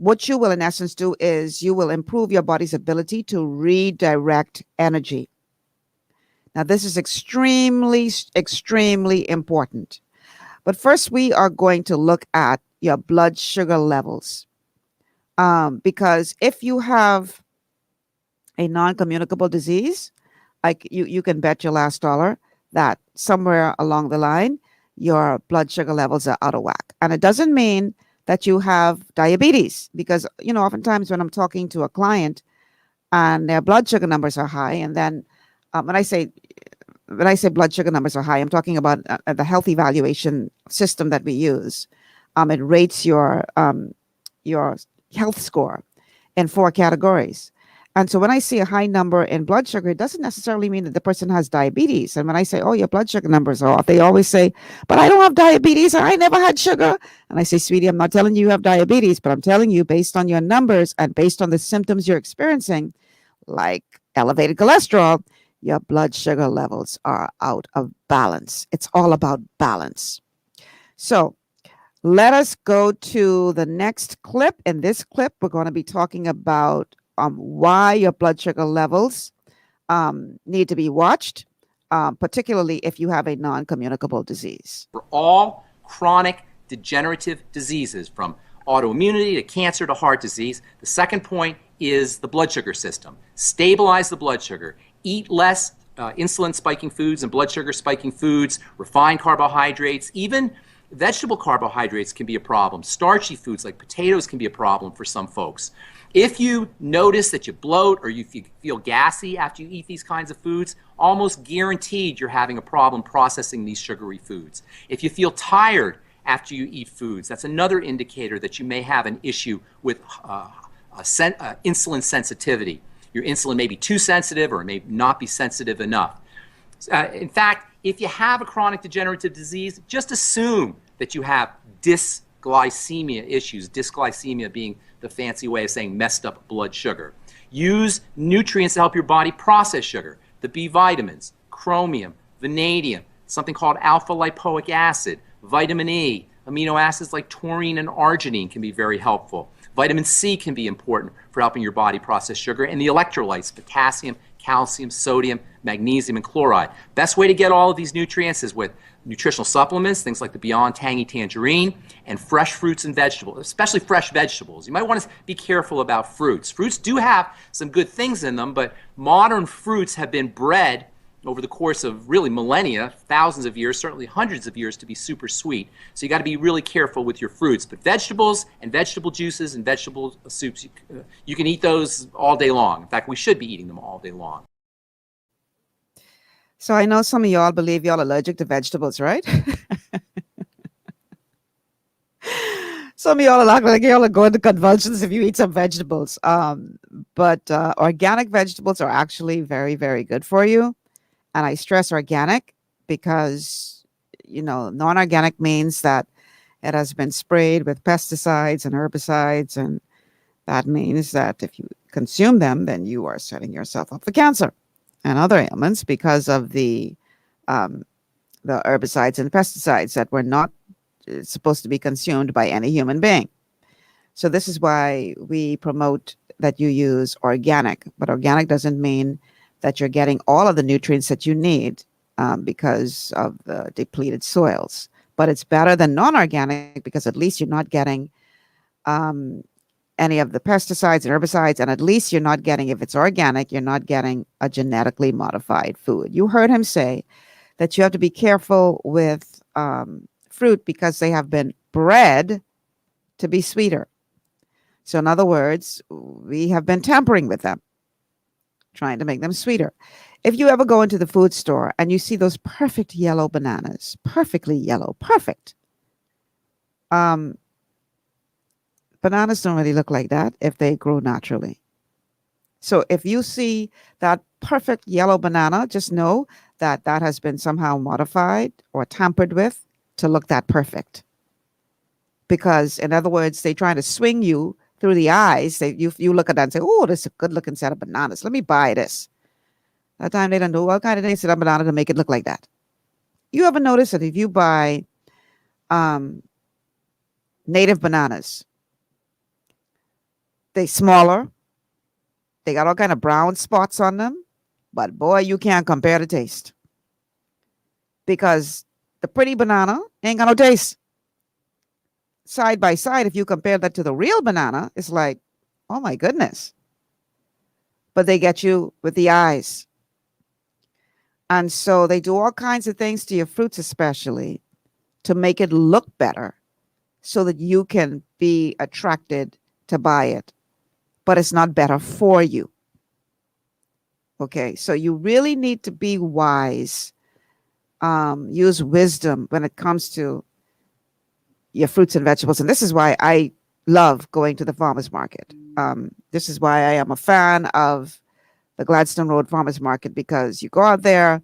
what you will in essence do is you will improve your body's ability to redirect energy. Now, this is extremely, extremely important. But first, we are going to look at your blood sugar levels. Because if you have a non-communicable disease, like you can bet your last dollar that somewhere along the line, your blood sugar levels are out of whack. And it doesn't mean that you have diabetes, because, oftentimes when I'm talking to a client and their blood sugar numbers are high, and then when I say blood sugar numbers are high, I'm talking about the health evaluation system that we use. It rates your health score in 4 categories. And so when I see a high number in blood sugar, it doesn't necessarily mean that the person has diabetes. And when I say, oh, your blood sugar numbers are off, they always say, but I don't have diabetes, or I never had sugar. And I say, sweetie, I'm not telling you have diabetes, but I'm telling you, based on your numbers and based on the symptoms you're experiencing, like elevated cholesterol, your blood sugar levels are out of balance. It's all about balance. So let us go to the next clip. In this clip, we're going to be talking about why your blood sugar levels need to be watched, particularly if you have a non-communicable disease. For all chronic degenerative diseases, from autoimmunity to cancer to heart disease, the second point is the blood sugar system. Stabilize the blood sugar. eat less insulin spiking foods and blood sugar spiking foods, refined carbohydrates, even vegetable carbohydrates can be a problem. Starchy foods like potatoes can be a problem for some folks. If you notice that you bloat or you feel gassy after you eat these kinds of foods, almost guaranteed you're having a problem processing these sugary foods. If you feel tired after you eat foods, that's another indicator that you may have an issue with insulin sensitivity. Your insulin may be too sensitive or may not be sensitive enough. In fact, if you have a chronic degenerative disease, just assume that you have dysglycemia issues, dysglycemia being the fancy way of saying messed up blood sugar. Use nutrients to help your body process sugar, the B vitamins, chromium, vanadium, something called alpha lipoic acid, vitamin E, amino acids like taurine and arginine can be very helpful. Vitamin C can be important for helping your body process sugar, and the electrolytes, potassium, calcium, sodium, magnesium, and chloride. Best way to get all of these nutrients is with nutritional supplements, things like the Beyond Tangy Tangerine, and fresh fruits and vegetables, especially fresh vegetables. You might want to be careful about fruits. Fruits do have some good things in them, but modern fruits have been bred over the course of really millennia, thousands of years, certainly hundreds of years, to be super sweet. So you got to be really careful with your fruits. But vegetables and vegetable juices and vegetable soups, you can eat those all day long. In fact, we should be eating them all day long. So I know some of y'all believe y'all allergic to vegetables, right? Some of y'all are like y'all are going to convulsions if you eat some vegetables. But organic vegetables are actually very, very good for you. And I stress organic because, non-organic means that it has been sprayed with pesticides and herbicides. And that means that if you consume them, then you are setting yourself up for cancer and other ailments because of the herbicides and pesticides that were not supposed to be consumed by any human being. So this is why we promote that you use organic. But organic doesn't mean that you're getting all of the nutrients that you need because of the depleted soils. But it's better than non-organic because at least you're not getting any of the pesticides and herbicides, and at least you're not getting, if it's organic, you're not getting a genetically modified food. You heard him say that you have to be careful with fruit because they have been bred to be sweeter. So in other words, we have been tampering with them, trying to make them sweeter. If you ever go into the food store and you see those perfect yellow bananas, perfectly yellow, perfect. Bananas don't really look like that if they grow naturally. So if you see that perfect yellow banana, just know that that has been somehow modified or tampered with to look that perfect. Because in other words, they're trying to swing you through the eyes. You look at that and say, oh, this is a good looking set of bananas. Let me buy this. That time they don't know what kind of things set up banana to make it look like that. You ever notice that if you buy native bananas, they smaller, they got all kind of brown spots on them, but boy, you can't compare the taste. Because the pretty banana ain't got no taste. Side by side, if you compare that to the real banana, it's like, oh my goodness. But they get you with the eyes. And so they do all kinds of things to your fruits, especially to make it look better so that you can be attracted to buy it. But it's not better for you. Okay, so you really need to be wise. Use wisdom when it comes to your fruits and vegetables. And this is why I love going to the farmers market. This is why I am a fan of the Gladstone Road Farmers Market, because you go out there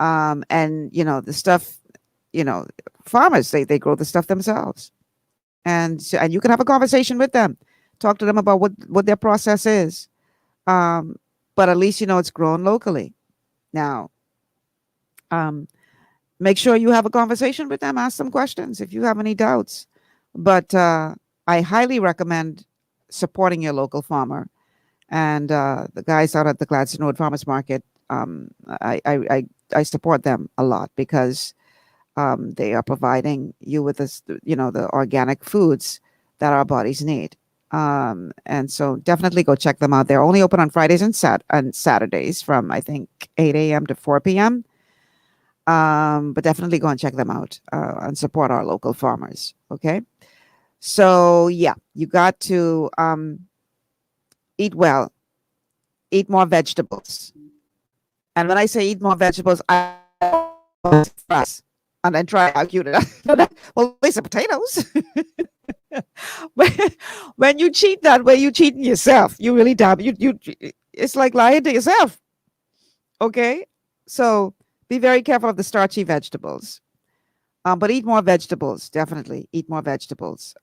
and, the stuff, farmers, they grow the stuff themselves. And you can have a conversation with them. Talk to them about what their process is. But at least it's grown locally. Now, make sure you have a conversation with them. Ask them questions if you have any doubts. But I highly recommend supporting your local farmer. And the guys out at the Gladstone Road Farmers Market, I support them a lot because they are providing you with this, the organic foods that our bodies need. And so definitely go check them out. They're only open on Fridays and Saturdays from, I think, 8 a.m. to 4 p.m. But definitely go and check them out and support our local farmers. Okay. So yeah, you got to eat well, eat more vegetables. And when I say eat more vegetables, I fries and then try to argue that. Well, these are potatoes. When you cheat that way, you're cheating yourself. You really damn you. It's like lying to yourself. Okay, so be very careful of the starchy vegetables. But eat more vegetables. Definitely eat more vegetables.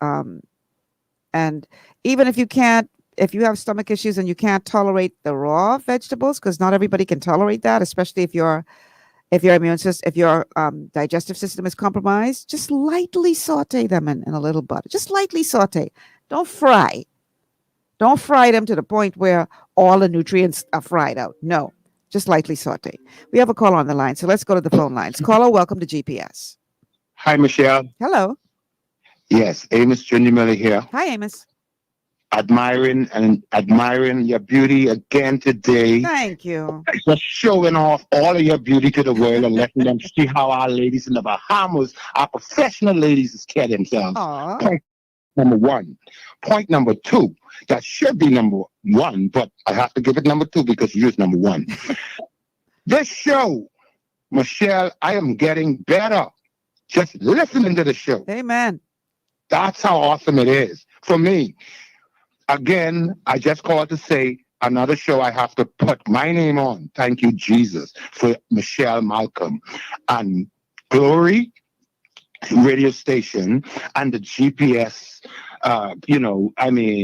And even if you can't, if you have stomach issues and you can't tolerate the raw vegetables, because not everybody can tolerate that, especially if your immune system, if your digestive system is compromised, just lightly saute them in a little butter. Just lightly saute. Don't fry. Don't fry them to the point where all the nutrients are fried out. No, just lightly saute. We have a call on the line, so let's go to the phone lines. Caller, welcome to GPS. Hi, Michelle. Hello. Yes, Amos Junior Miller here. Hi, Amos. Admiring your beauty again today. Thank you. Just showing off all of your beauty to the world and letting them see how our ladies in the Bahamas, our professional ladies, care themselves. Aww. Point number one. Point number two. That should be number one, but I have to give it number two because you use number one. This show, Michelle, I am getting better. Just listening to the show. Amen. That's how awesome it is for me. Again, I just called to say another show I have to put my name on. Thank you, Jesus, for Michelle Malcolm and Glory radio station and the GPS.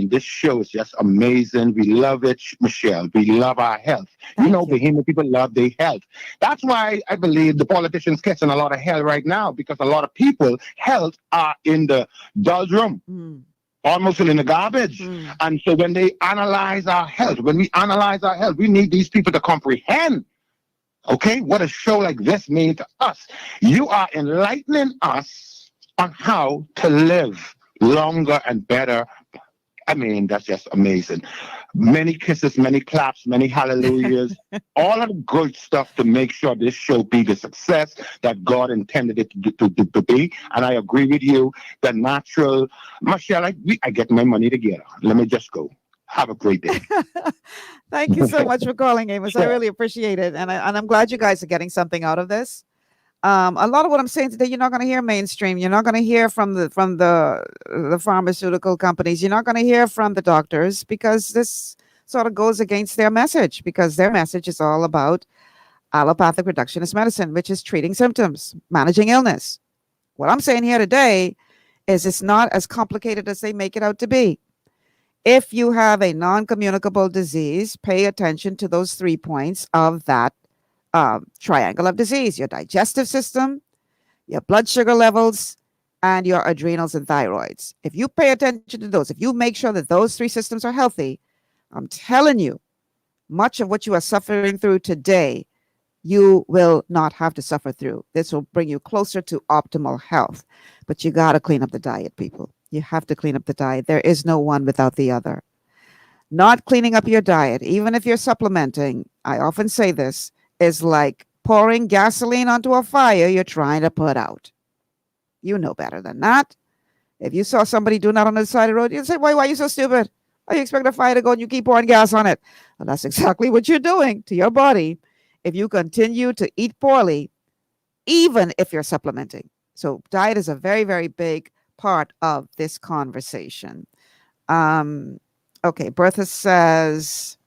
This show is just amazing. We love it, Michelle. We love our health. Bahamian people love their health. That's why I believe the politicians catching a lot of hell right now, because a lot of people health are in the doldrum. Almost in the garbage. And so when they analyze our health, we need these people to comprehend, okay, what a show like this means to us. You are enlightening us on how to live longer and better. I mean, that's just amazing. Many kisses, many claps, many hallelujahs, all of the good stuff to make sure this show be the success that God intended it to be. And I agree with you, the natural, Michelle, I get my money together. Let me just go. Have a great day. Thank you so much for calling, Amos. I really appreciate it. And I'm glad you guys are getting something out of this. A lot of what I'm saying today, you're not going to hear mainstream. You're not going to hear from the pharmaceutical companies. You're not going to hear from the doctors, because this sort of goes against their message, because their message is all about allopathic reductionist medicine, which is treating symptoms, managing illness. What I'm saying here today is it's not as complicated as they make it out to be. If you have a non-communicable disease, pay attention to those 3 points of that triangle of disease: your digestive system, your blood sugar levels, and your adrenals and thyroids. If you pay attention to those, if you make sure that those 3 systems are healthy, I'm telling you, much of what you are suffering through today, you will not have to suffer through. This will bring you closer to optimal health. But you got to clean up the diet, people. You have to clean up the diet. There is no one without the other. Not cleaning up your diet, even if you're supplementing, I often say this, is like pouring gasoline onto a fire you're trying to put out. You know better than that. If you saw somebody doing that on the side of the road, you'd say, why are you so stupid? Why you expect a fire to go and you keep pouring gas on it? Well, that's exactly what you're doing to your body if you continue to eat poorly, even if you're supplementing. So diet is a very, very big part of this conversation. Okay, Bertha says,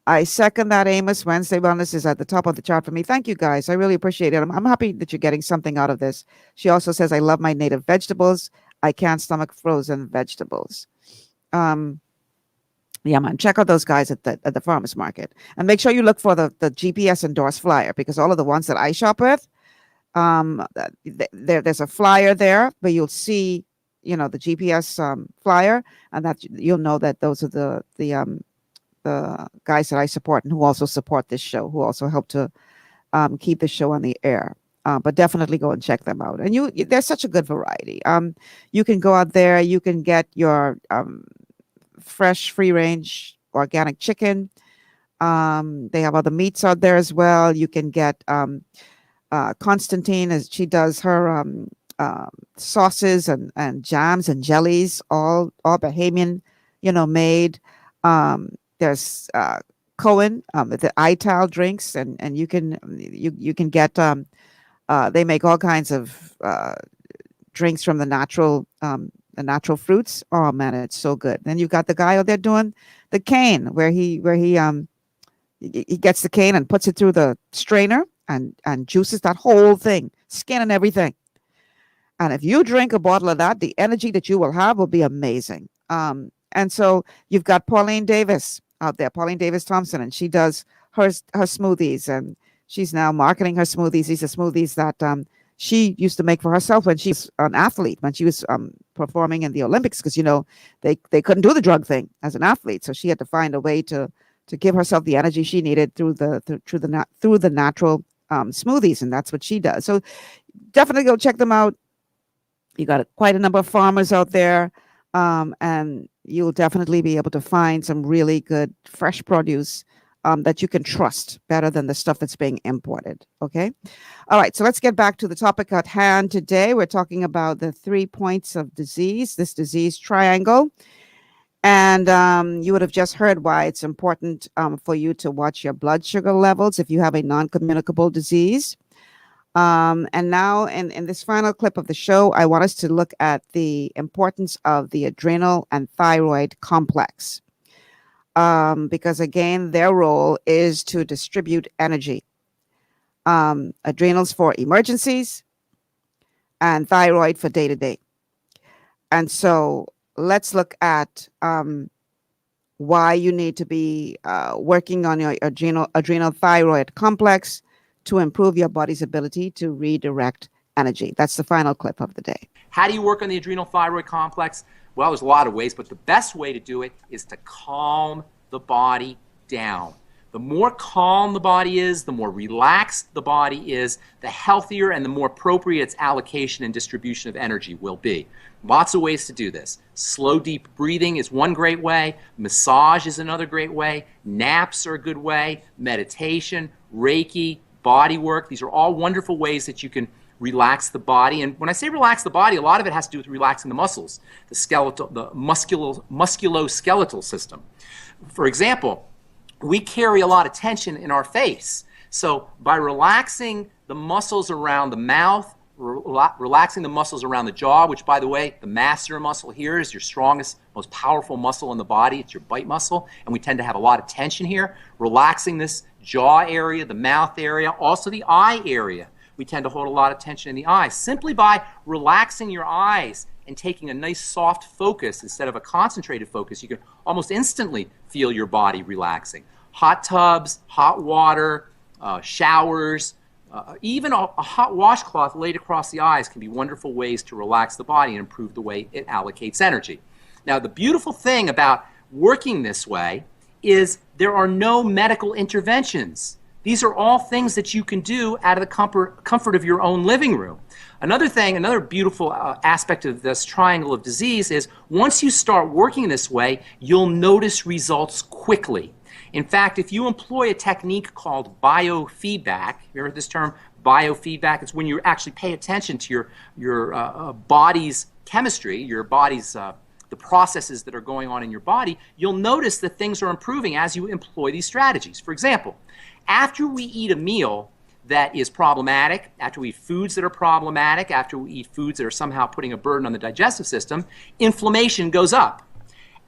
I second that, Amos. Wednesday Wellness is at the top of the chart for me. Thank you, guys. I really appreciate it. I'm happy that you're getting something out of this. She also says, I love my native vegetables. I can't stomach frozen vegetables. Yeah, man, check out those guys at the farmers market. And make sure you look for the GPS endorsed flyer, because all of the ones that I shop with, there's a flyer there where you'll see, the GPS flyer, and that you'll know that those are the guys that I support and who also support this show, who also help to keep the show on the air. But definitely go and check them out. And there's such a good variety. You can go out there, you can get your fresh, free-range, organic chicken. They have other meats out there as well. You can get Constantine, as she does her sauces and jams and jellies, all Bahamian, made. There's Cohen, the Ital drinks, and you can get they make all kinds of drinks from the natural fruits. Oh man, it's so good. Then you've got the guy out there doing the cane, where he gets the cane and puts it through the strainer and juices that whole thing, skin and everything. And if you drink a bottle of that, the energy that you will have will be amazing. And so you've got Pauline Davis out there, Pauline Davis Thompson, and she does her smoothies, and she's now marketing her smoothies. These are smoothies that she used to make for herself when she was an athlete, when she was performing in the Olympics, because they couldn't do the drug thing as an athlete, so she had to find a way to give herself the energy she needed through the natural smoothies, and that's what she does. So definitely go check them out. You got quite a number of farmers out there, and you'll definitely be able to find some really good fresh produce that you can trust better than the stuff that's being imported. Okay. All right. So let's get back to the topic at hand today. We're talking about the 3 points of disease, this disease triangle. And you would have just heard why it's important for you to watch your blood sugar levels if you have a non-communicable disease. And now in this final clip of the show, I want us to look at the importance of the adrenal and thyroid complex. Because again, their role is to distribute energy. Adrenals for emergencies and thyroid for day-to-day. And so let's look at why you need to be working on your adrenal thyroid complex to improve your body's ability to redirect energy. That's the final clip of the day. How do you work on the adrenal thyroid complex? Well, there's a lot of ways, but the best way to do it is to calm the body down. The more calm the body is, the more relaxed the body is, the healthier and the more appropriate its allocation and distribution of energy will be. Lots of ways to do this. Slow, deep breathing is one great way. Massage is another great way. Naps are a good way. Meditation, Reiki, body work. These are all wonderful ways that you can relax the body. And when I say relax the body, a lot of it has to do with relaxing the muscles, the musculoskeletal system. For example, we carry a lot of tension in our face. So by relaxing the muscles around the mouth, relaxing the muscles around the jaw, which, by the way, the masseter muscle here is your strongest, most powerful muscle in the body. It's your bite muscle, and we tend to have a lot of tension here. Relaxing this jaw area, the mouth area, also the eye area. We tend to hold a lot of tension in the eyes. Simply by relaxing your eyes and taking a nice soft focus instead of a concentrated focus, you can almost instantly feel your body relaxing. Hot tubs, hot water, showers, even a hot washcloth laid across the eyes can be wonderful ways to relax the body and improve the way it allocates energy. Now, the beautiful thing about working this way is there are no medical interventions. These are all things that you can do out of the comfort of your own living room. Another thing, another beautiful aspect of this triangle of disease is once you start working this way, you'll notice results quickly. In fact, if you employ a technique called biofeedback, you ever heard this term, biofeedback? It's when you actually pay attention to your body's chemistry, your body's the processes that are going on in your body, you'll notice that things are improving as you employ these strategies. For example, after we eat a meal that is problematic, after we eat foods that are problematic, after we eat foods that are somehow putting a burden on the digestive system, inflammation goes up.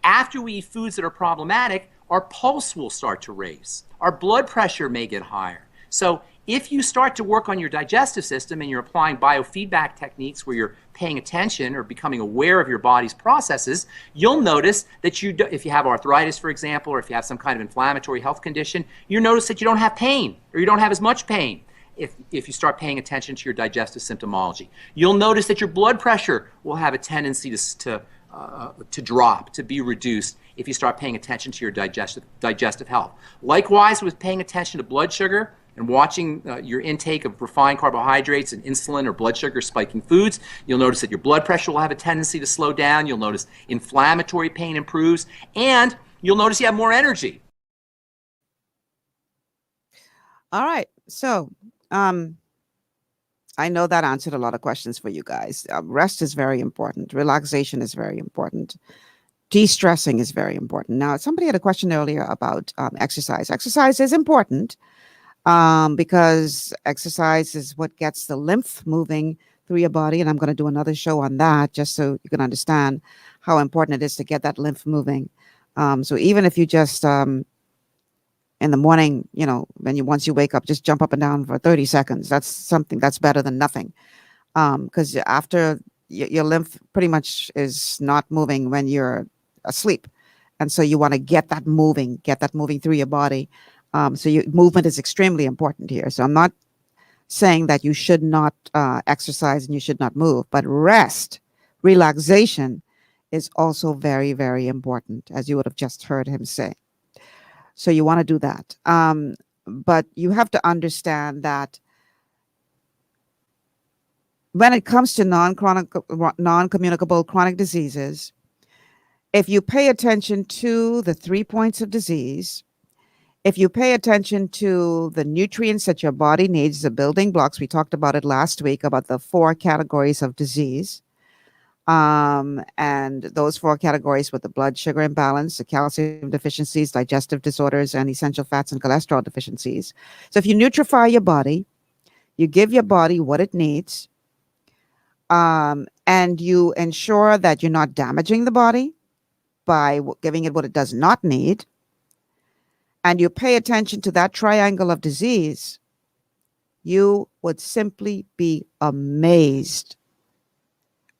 After we eat foods that are problematic, our pulse will start to raise. Our blood pressure may get higher. So if you start to work on your digestive system and you're applying biofeedback techniques where you're paying attention or becoming aware of your body's processes, you'll notice that if you have arthritis, for example, or if you have some kind of inflammatory health condition, you'll notice that you don't have pain or you don't have as much pain if you start paying attention to your digestive symptomology. You'll notice that your blood pressure will have a tendency to drop, to be reduced if you start paying attention to your digestive health. Likewise, with paying attention to blood sugar and watching your intake of refined carbohydrates and insulin or blood sugar spiking foods, you'll notice that your blood pressure will have a tendency to slow down. You'll notice inflammatory pain improves, and you'll notice you have more energy. All right. So, I know that answered a lot of questions for you guys. Rest is very important. Relaxation is very important. De-stressing is very important. Now, somebody had a question earlier about exercise. Exercise is important because exercise is what gets the lymph moving through your body. And I'm going to do another show on that just so you can understand how important it is to get that lymph moving. So even if you just in the morning, once you wake up, just jump up and down for 30 seconds. That's something that's better than nothing. Because after your lymph pretty much is not moving when you're asleep. And so you want to get that moving through your body. So movement is extremely important here. So I'm not saying that you should not exercise and you should not move, but rest, relaxation is also very, very important, as you would have just heard him say. So you want to do that. But you have to understand that when it comes to non-communicable chronic diseases, if you pay attention to the 3 points of disease, if you pay attention to the nutrients that your body needs, the building blocks, we talked about it last week, about the 4 categories of disease. And those 4 categories with the blood sugar imbalance, the calcium deficiencies, digestive disorders, and essential fats and cholesterol deficiencies. So if you nutrify your body, you give your body what it needs, and you ensure that you're not damaging the body by giving it what it does not need, and you pay attention to that triangle of disease, you would simply be amazed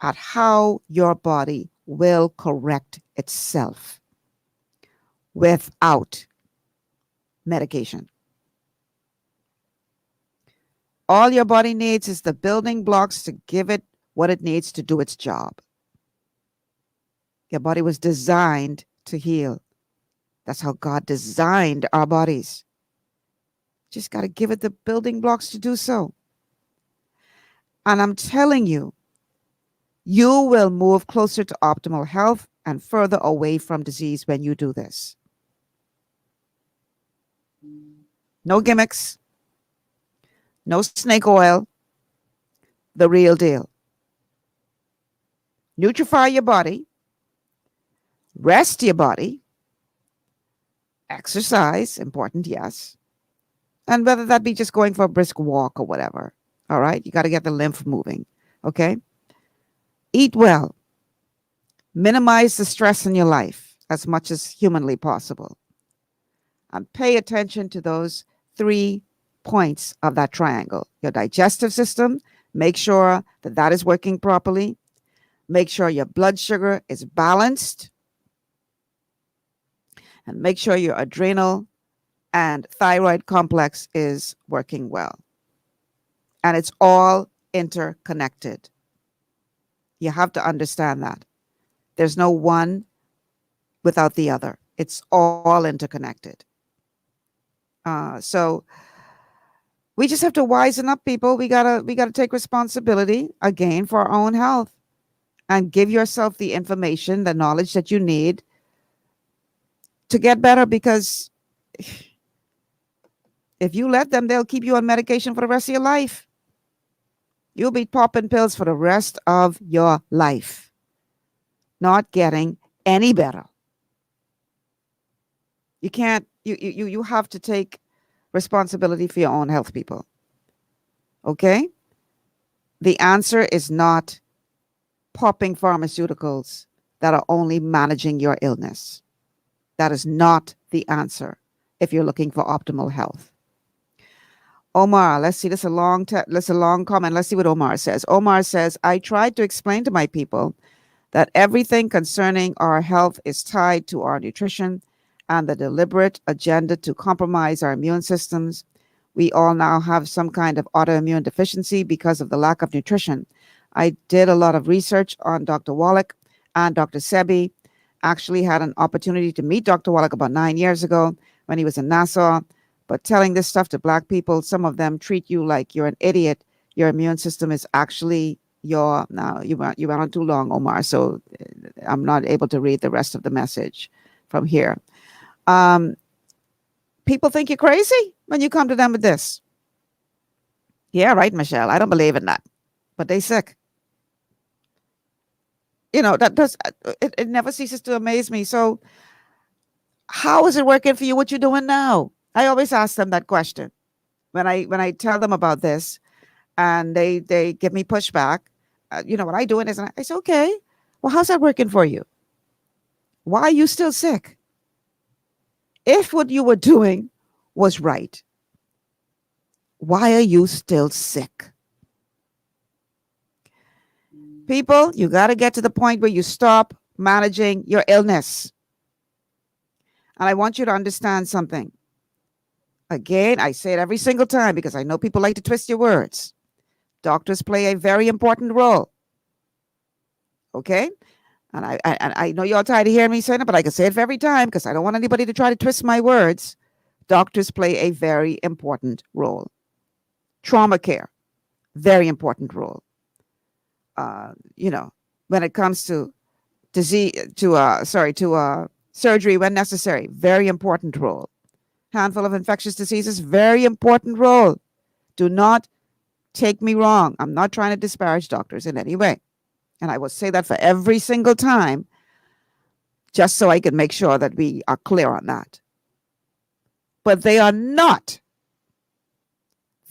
at how your body will correct itself without medication. All your body needs is the building blocks to give it what it needs to do its job. Your body was designed to heal. That's how God designed our bodies. Just got to give it the building blocks to do so. And I'm telling you, you will move closer to optimal health and further away from disease when you do this. No gimmicks, no snake oil, the real deal. Nutrify your body, rest your body, exercise, important, yes. And whether that be just going for a brisk walk or whatever, all right? You got to get the lymph moving, okay? Eat well. Minimize the stress in your life as much as humanly possible. And pay attention to those 3 points of that triangle. Your digestive system, make sure that that is working properly. Make sure your blood sugar is balanced. And make sure your adrenal and thyroid complex is working well. And it's all interconnected. You have to understand that. There's no one without the other. It's all interconnected. So we just have to wisen up, people. We gotta take responsibility again for our own health and give yourself the information, the knowledge that you need to get better, because if you let them, they'll keep you on medication for the rest of your life. You'll be popping pills for the rest of your life, not getting any better. You can't, you have to take responsibility for your own health, people. Okay? The answer is not popping pharmaceuticals that are only managing your illness. That is not the answer if you're looking for optimal health. Omar, let's see, this is a long comment. Let's see what Omar says. Omar says, I tried to explain to my people that everything concerning our health is tied to our nutrition and the deliberate agenda to compromise our immune systems. We all now have some kind of autoimmune deficiency because of the lack of nutrition. I did a lot of research on Dr. Wallach and Dr. Sebi. Actually had an opportunity to meet Dr. Wallach about 9 years ago when he was in Nassau. But telling this stuff to Black people, some of them treat you like you're an idiot. Your immune system is actually now you went on too long, Omar, so I'm not able to read the rest of the message from here. People think you're crazy when you come to them with this. Yeah, right, Michelle. I don't believe in that, but they sick. You know, it never ceases to amaze me. So how is it working for you? What you doing now? I always ask them that question when I tell them about this, and they give me pushback. You know, what I do is, I say, okay, well, how's that working for you? Why are you still sick? If what you were doing was right, why are you still sick? People, you got to get to the point where you stop managing your illness. And I want you to understand something. Again, I say it every single time because I know people like to twist your words. Doctors play a very important role. Okay? And I know you're all tired of hearing me saying it, but I can say it every time because I don't want anybody to try to twist my words. Doctors play a very important role. Trauma care, very important role. You know, when it comes to surgery when necessary, very important role. Handful of infectious diseases, very important role. Do not take me wrong. I'm not trying to disparage doctors in any way. And I will say that for every single time, just so I can make sure that we are clear on that. But they are not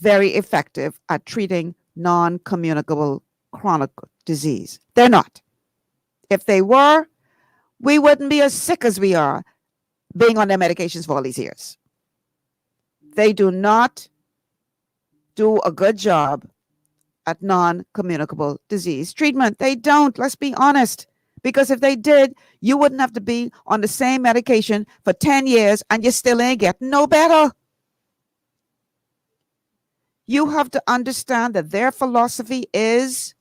very effective at treating non-communicable chronic disease. They're not. If they were, we wouldn't be as sick as we are being on their medications for all these years. They do not do a good job at non-communicable disease treatment. They don't, let's be honest. Because if they did, you wouldn't have to be on the same medication for 10 years and you still ain't getting no better. You have to understand that their philosophy is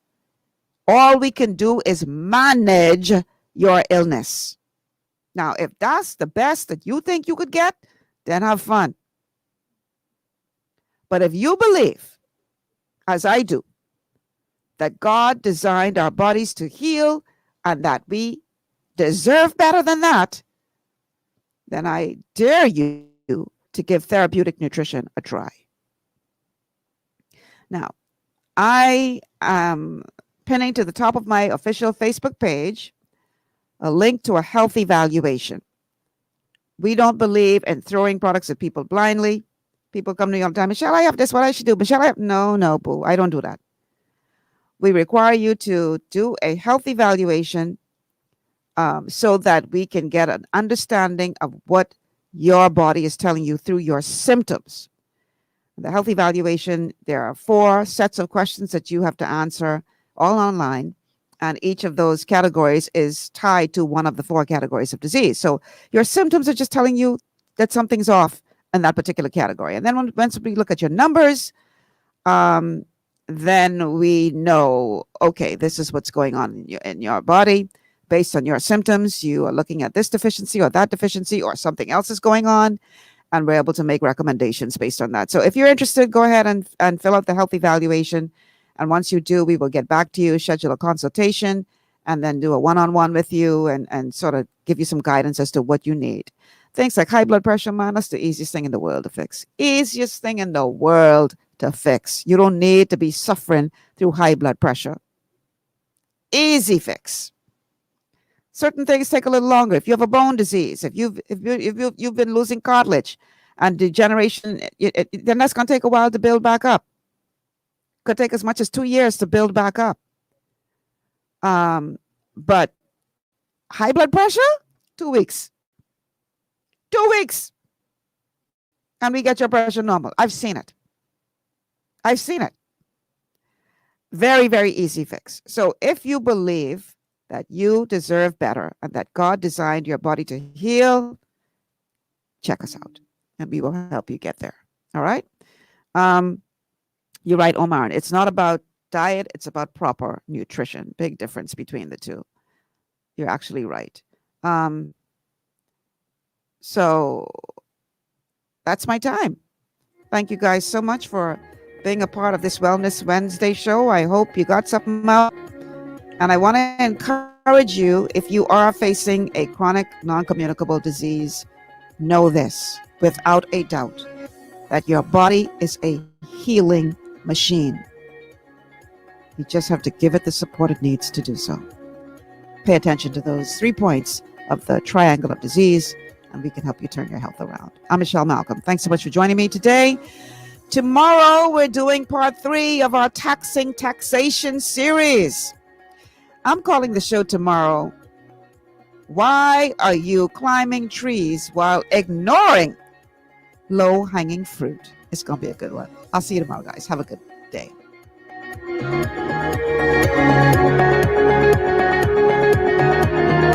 all we can do is manage your illness. Now, if that's the best that you think you could get, then have fun. But if you believe, as I do, that God designed our bodies to heal and that we deserve better than that, then I dare you to give therapeutic nutrition a try. Now, I am pinning to the top of my official Facebook page a link to a health evaluation. We don't believe in throwing products at people blindly. People come to me all the time, Michelle, I have this, what I should do? Michelle, I have... No, boo, I don't do that. We require you to do a health evaluation so that we can get an understanding of what your body is telling you through your symptoms. The health evaluation, there are 4 sets of questions that you have to answer, all online, and each of those categories is tied to one of the 4 categories of disease. So your symptoms are just telling you that something's off in that particular category. And then once we look at your numbers, then we know, okay, this is what's going on in your body. Based on your symptoms, you are looking at this deficiency or that deficiency or something else is going on. And we're able to make recommendations based on that. So if you're interested, go ahead and fill out the health evaluation. And once you do, we will get back to you, schedule a consultation, and then do a one-on-one with you and sort of give you some guidance as to what you need. Things like high blood pressure, man, that's the easiest thing in the world to fix. Easiest thing in the world to fix. You don't need to be suffering through high blood pressure. Easy fix. Certain things take a little longer. If you have a bone disease, if you've been losing cartilage and degeneration, then that's going to take a while to build back up. Could take as much as 2 years to build back up. But high blood pressure, 2 weeks. 2 weeks. And we get your pressure normal. I've seen it. Very, very easy fix. So if you believe that you deserve better and that God designed your body to heal, check us out and we will help you get there. All right. You're right, Omar. It's not about diet. It's about proper nutrition. Big difference between the two. You're actually right. So that's my time. Thank you guys so much for being a part of this Wellness Wednesday show. I hope you got something out. And I want to encourage you, if you are facing a chronic non-communicable disease, know this without a doubt, that your body is a healing machine. You just have to give it the support it needs to do so. Pay attention to those 3 points of the triangle of disease, and we can help you turn your health around. I'm Michelle Malcolm. Thanks so much for joining me today. Tomorrow, we're doing part 3 of our taxation series. I'm calling the show tomorrow, Why Are You Climbing Trees While Ignoring Low-Hanging Fruit? It's going to be a good one. I'll see you tomorrow, guys. Have a good day.